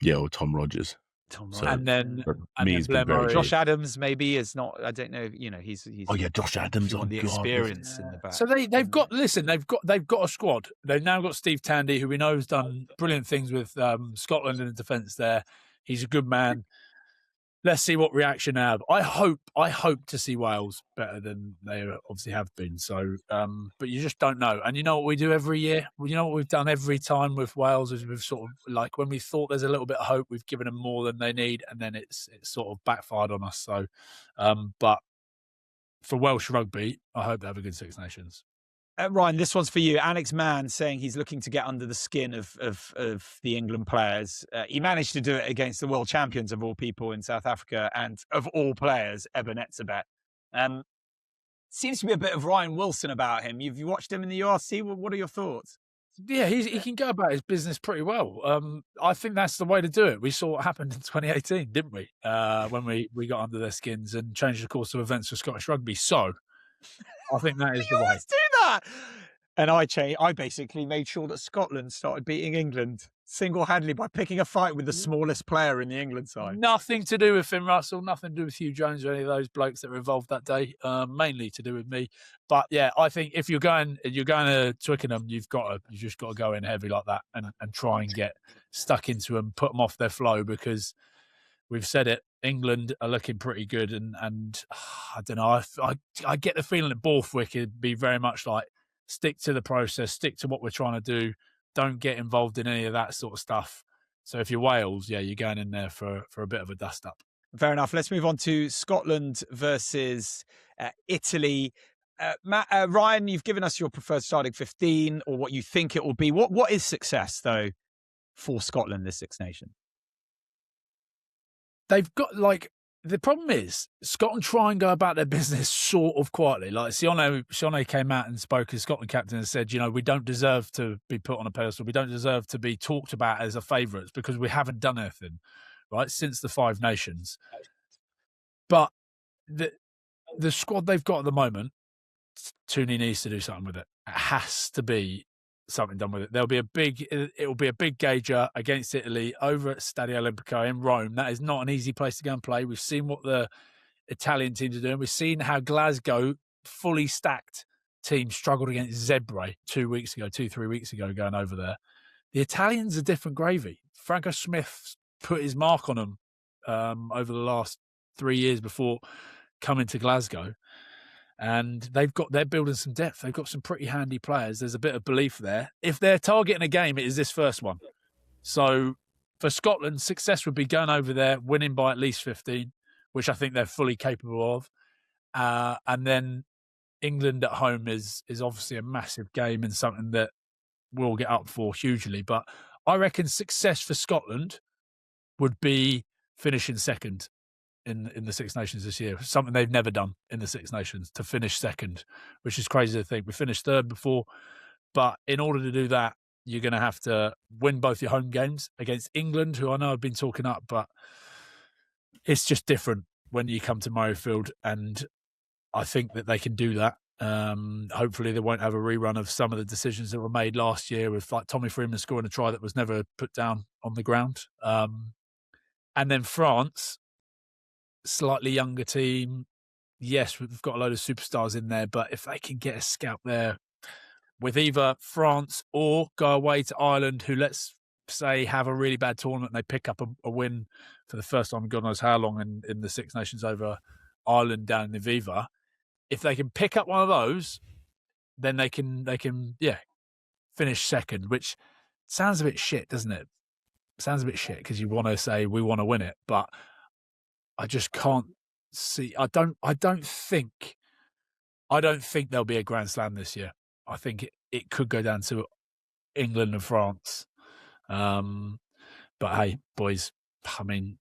Yeah, or Tom Rogers. So, and then Blair Murray. Josh Adams maybe is not. I don't know. He's. Oh yeah, Josh Adams on the experience in the back. So they've got. Listen, they've got a squad. They've now got Steve Tandy, who we know has done brilliant things with Scotland in the defence. There, he's a good man. Let's see what reaction they have. I hope to see Wales better than they obviously have been. So, but you just don't know. And you know what we do every year? You know what we've done every time with Wales is we've sort of like when we thought there's a little bit of hope, we've given them more than they need, and then it's sort of backfired on us. So, but for Welsh rugby, I hope they have a good Six Nations. Ryan, this one's for you. Alex Mann saying he's looking to get under the skin of the England players. He managed to do it against the world champions of all people in South Africa and of all players, Eben Etzebeth. Seems to be a bit of Ryan Wilson about him. You've watched him in the URC. What are your thoughts? Yeah, he can go about his business pretty well. I think that's the way to do it. We saw what happened in 2018, didn't we? When we got under their skins and changed the course of events for Scottish rugby. So I think that is the way. Let's do that. And I basically made sure that Scotland started beating England single-handedly by picking a fight with the smallest player in the England side. Nothing to do with Finn Russell, nothing to do with Hugh Jones or any of those blokes that were involved that day. Mainly to do with me. But yeah, I think if you're going to Twickenham, you've just got to go in heavy like that and try and get stuck into them, put them off their flow because we've said it. England are looking pretty good, and I don't know. I get the feeling that Borthwick would be very much like stick to the process, stick to what we're trying to do. Don't get involved in any of that sort of stuff. So if you're Wales, yeah, you're going in there for a bit of a dust up. Fair enough. Let's move on to Scotland versus Italy. Ryan, you've given us your preferred starting 15 or what you think it will be. What is success though for Scotland this Six Nations? They've got the problem is Scotland try and go about their business sort of quietly. Like Sione came out and spoke as Scotland captain and said, we don't deserve to be put on a pedestal. We don't deserve to be talked about as a favourites because we haven't done anything, right, since the Five Nations. But the squad they've got at the moment, Tooney needs to do something with it. It has to be something done with it. It will be a big gauger against Italy over at Stadio Olimpico in Rome. That is not an easy place to go and play. We've seen what the Italian teams are doing. We've seen how Glasgow, fully stacked team, struggled against Zebre 3 weeks ago going over there. The Italians are different gravy. Franco Smith put his mark on them over the last 3 years before coming to Glasgow. And they're building some depth. They've got some pretty handy players. There's a bit of belief there. If they're targeting a game, it is this first one. So for Scotland, success would be going over there, winning by at least 15, which I think they're fully capable of. And then England at home is obviously a massive game and something that we'll get up for hugely. But I reckon success for Scotland would be finishing second in the Six Nations this year, something they've never done in the Six Nations, to finish second, which is crazy to think. We finished third before, but in order to do that, you're going to have to win both your home games against England, who I know have been talking up, but it's just different. when you come to Murrayfield, and I think that they can do that. Hopefully they won't have a rerun of some of the decisions that were made last year with like Tommy Freeman scoring a try that was never put down on the ground. And then France, slightly younger team. Yes, we've got a load of superstars in there, but if they can get a scout there with either France or go away to Ireland, who let's say have a really bad tournament and they pick up a win for the first time in God knows how long in the Six Nations over Ireland down in the Viva. If they can pick up one of those, then they can finish second, which sounds a bit shit, doesn't it? Sounds a bit shit because you want to say we want to win it, but I just can't see. I don't think there'll be a Grand Slam this year. I think it could go down to England and France. But hey, boys, I mean,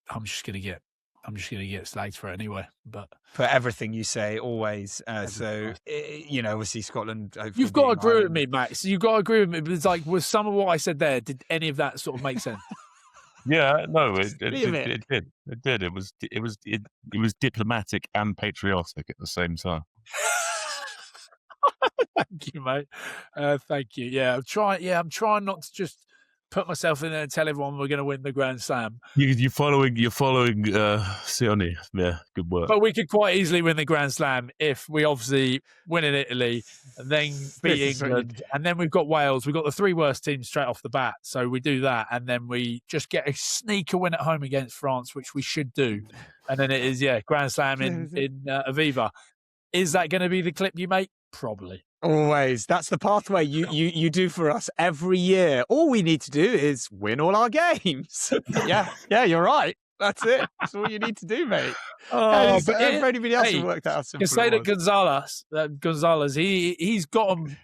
I'm just gonna get slagged for it anyway. But for everything you say, always. Obviously Scotland. You've got to agree with me, Max. You've got to agree with me. But it's like, with some of what I said there, did any of that sort of make sense? Yeah, no, it did. It did. It was diplomatic and patriotic at the same time. Thank you, mate. Thank you. Yeah, I'm trying not to just put myself in there and tell everyone we're going to win the Grand Slam. You're following Sione. Yeah, good work. But we could quite easily win the Grand Slam if we obviously win in Italy and then beat England. And then we've got Wales. We've got the 3 worst teams straight off the bat. So we do that. And then we just get a sneaker win at home against France, which we should do. And then it is, Grand Slam in Aviva. Is that going to be the clip you make? Probably. Always. That's the pathway you do for us every year. All we need to do is win all our games. Yeah, you're right. That's it. That's all you need to do, mate. But for anybody else who worked out how simple it was. Gonzalez, he's got him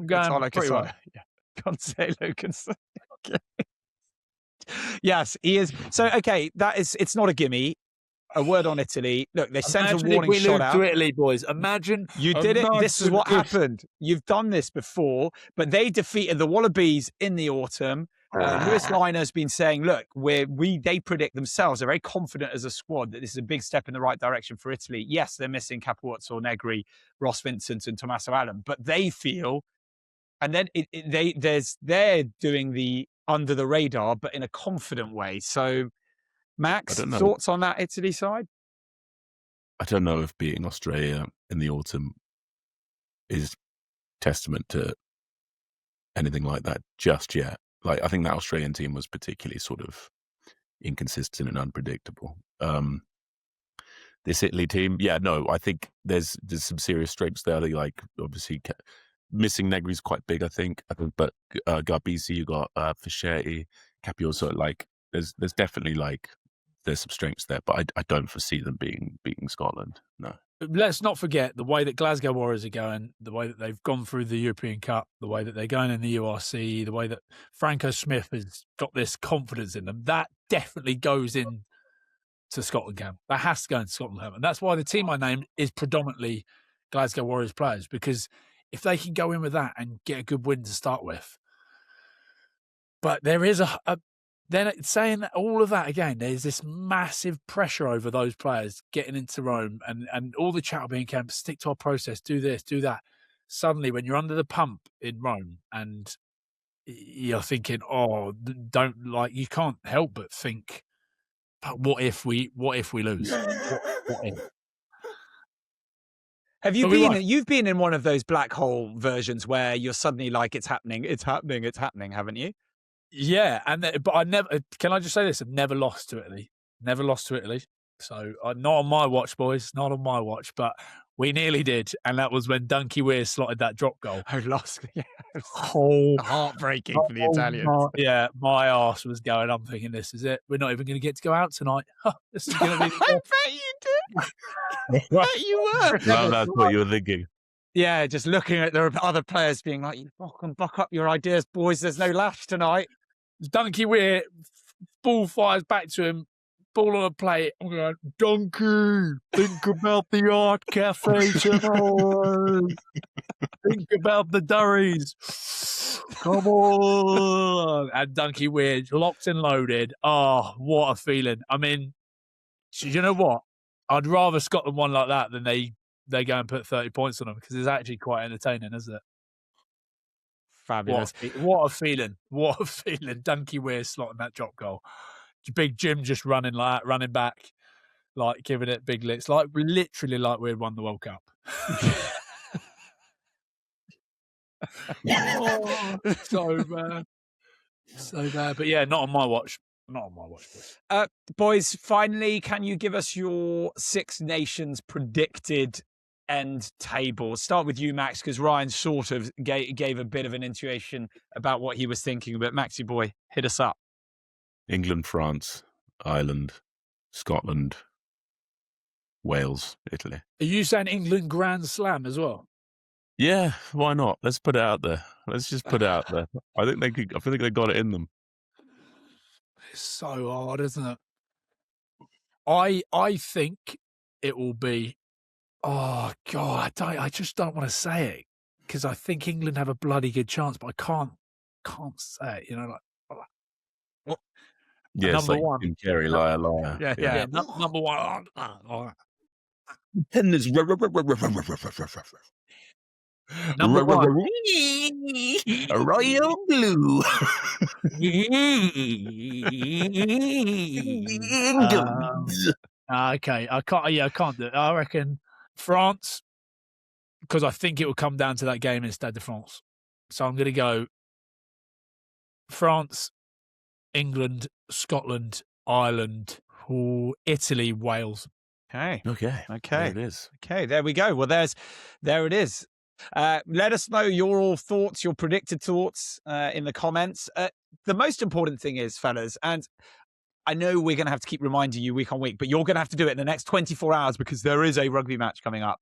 going pretty well. Yeah. Gonzalo. Yes, he is. So, okay, it's not a gimme. A word on Italy. Look, they sent a warning shot out. To Italy, boys. Imagine you did it. This is what happened. You've done this before, but they defeated the Wallabies in the autumn. Lewis Liner's been saying, look, they predict themselves. They're very confident as a squad that this is a big step in the right direction for Italy. Yes, they're missing Capuozzo, Negri, Ross Vincent, and Tommaso Allen, but they feel, and then they're doing the under the radar, but in a confident way. So, Max, thoughts on that Italy side? I don't know if beating Australia in the autumn is testament to anything like that just yet. Like, I think that Australian team was particularly sort of inconsistent and unpredictable. This Italy team, I think there's some serious strengths there. They obviously missing Negri's quite big, I think, but Garbisi, you got Fischetti, Capuozzo, there's definitely there's some strengths there, but I don't foresee them beating Scotland. No. Let's not forget the way that Glasgow Warriors are going, the way that they've gone through the European Cup, the way that they're going in the URC, the way that Franco Smith has got this confidence in them. That definitely goes in to Scotland camp. That has to go into Scotland camp. And that's why the team I named is predominantly Glasgow Warriors players, because if they can go in with that and get a good win to start with. But there is then saying that, all of that again, there's this massive pressure over those players getting into Rome and all the chat being camp, stick to our process, do this, do that. Suddenly, when you're under the pump in Rome and you're thinking, you can't help but think, but what if we lose? What if? Have you you've been in one of those black hole versions where you're suddenly like, it's happening, haven't you? Yeah, but I never. Can I just say this? I've never lost to Italy. Never lost to Italy. So not on my watch, boys. Not on my watch. But we nearly did, and that was when Dunky Weir slotted that drop goal. I lost. Yeah, heartbreaking for the Italians. My arse was going. I'm thinking, this is it. We're not even going to get to go out tonight. This is going to be. I bet you did. I bet you were. Well, that's what you were thinking. Yeah, just looking at the other players being like, you fucking buck up your ideas, boys. There's no lash tonight. Dunky Weir, ball fires back to him, ball on a plate. I'm going, Dunky, think about the art cafe tonight. Think about the durries. Come on. And Dunky Weir, locked and loaded. Oh, what a feeling. I mean, You know what? I'd rather Scotland won like that than they go and put 30 points on them, because it's actually quite entertaining, isn't it? Fabulous. What a feeling. What a feeling. Donkey Weir slotting that drop goal. Big Jim just running back, like giving it big licks, like literally like we had won the World Cup. Oh, so bad. So bad. But yeah, not on my watch. Not on my watch, boys. Boys, finally, can you give us your Six Nations predicted end table? Start with you, Max, because Ryan sort of gave a bit of an intuition about what he was thinking. But Maxie boy, hit us up. England, France, Ireland, Scotland, Wales, Italy. Are you saying England Grand Slam as well? Yeah, why not? Let's put it out there. Let's just put it out there. I think they got it in them. It's so hard, isn't it? I think it will be. Oh God, I just don't want to say it, because I think England have a bloody good chance, but I can't say it. You know, like yeah, number like one. Jim Carrey, liar, liar. Yeah. Number one. Tennis. Number one. Royal blue. Okay, I can't do it. I reckon France, because I think it will come down to that game in Stade de France. So I'm going to go France, England, Scotland, Ireland, Italy, Wales. Okay. There it is. Okay, there we go. Well, there it is. Let us know your thoughts, your predicted thoughts in the comments. The most important thing is, fellas, and I know we're going to have to keep reminding you week on week, but you're going to have to do it in the next 24 hours, because there is a rugby match coming up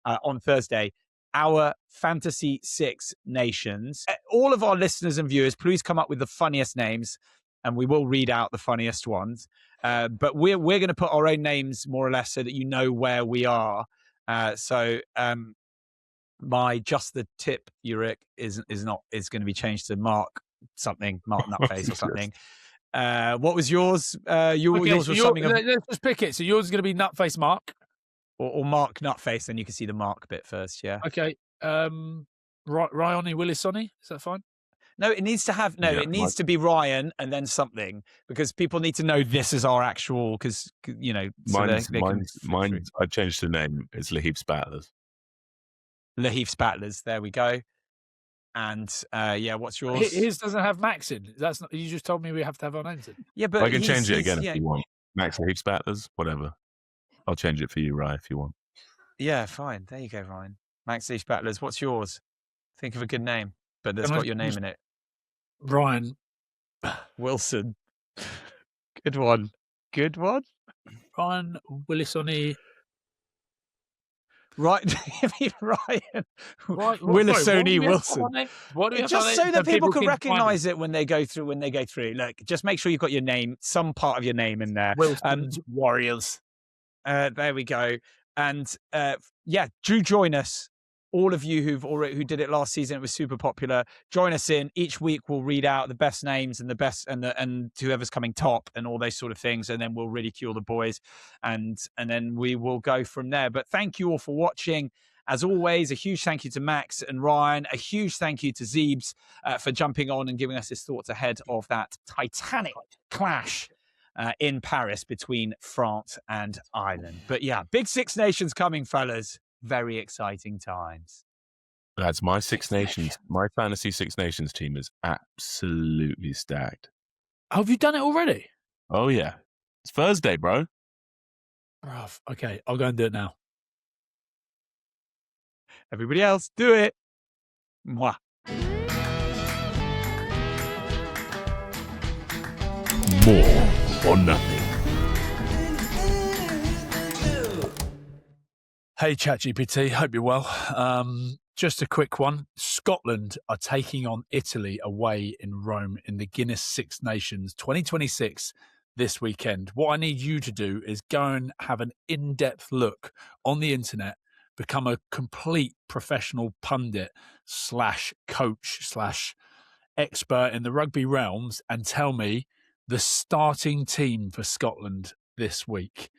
on Thursday. Our Fantasy Six Nations. All of our listeners and viewers, please come up with the funniest names, and we will read out the funniest ones. But we're going to put our own names more or less so that you know where we are. My just the tip, Uric, is going to be changed to Mark Nutface or something. What was yours? Yours was something. Let's just pick it. So yours is going to be Nutface Mark, or Mark Nutface. Then you can see the Mark bit first. Yeah. Okay. Ryoni Willisoni. Is that fine? No, it needs to have it needs to be Ryan and then something, because people need to know this is our actual, because you know. Mine's I changed the name. It's Laheef Spattlers. Laheef Spattlers. There we go. And what's yours? His doesn't have Max in. That's not. You just told me we have to have our names in. Yeah, but I can change it again if you want. Max Laheef Spattlers, whatever. I'll change it for you, Ryan, if you want. Yeah, fine. There you go, Ryan. Max Laheef Spattlers. What's yours? Think of a good name, but that's got your name in it. Ryan Wilson. Good one. Ryan Willisoni. Right, Ryan. Willisoni Wilson. Just so that people can recognise it when they go through. Look, just make sure you've got your name, some part of your name in there. Wilson's Warriors. There we go. And do join us. All of you who did it last season, it was super popular. Join us in. Each week we'll read out the best names and the best and whoever's coming top and all those sort of things, and then we'll ridicule the boys, and then we will go from there. But thank you all for watching. As always, a huge thank you to Max and Ryan. A huge thank you to Zeebs for jumping on and giving us his thoughts ahead of that titanic clash in Paris between France and Ireland. But yeah, big Six Nations coming, fellas. Very exciting times. That's my Six Nations. My fantasy Six Nations team is absolutely stacked. Oh, have you done it already? Oh, yeah. It's Thursday, bro. Rough. Okay, I'll go and do it now. Everybody else, do it. Mwah. More or nothing. Hey, ChatGPT, hope you're well. Just a quick one. Scotland are taking on Italy away in Rome in the Guinness Six Nations 2026 this weekend. What I need you to do is go and have an in-depth look on the internet, become a complete professional pundit / coach / expert in the rugby realms, and tell me the starting team for Scotland this week.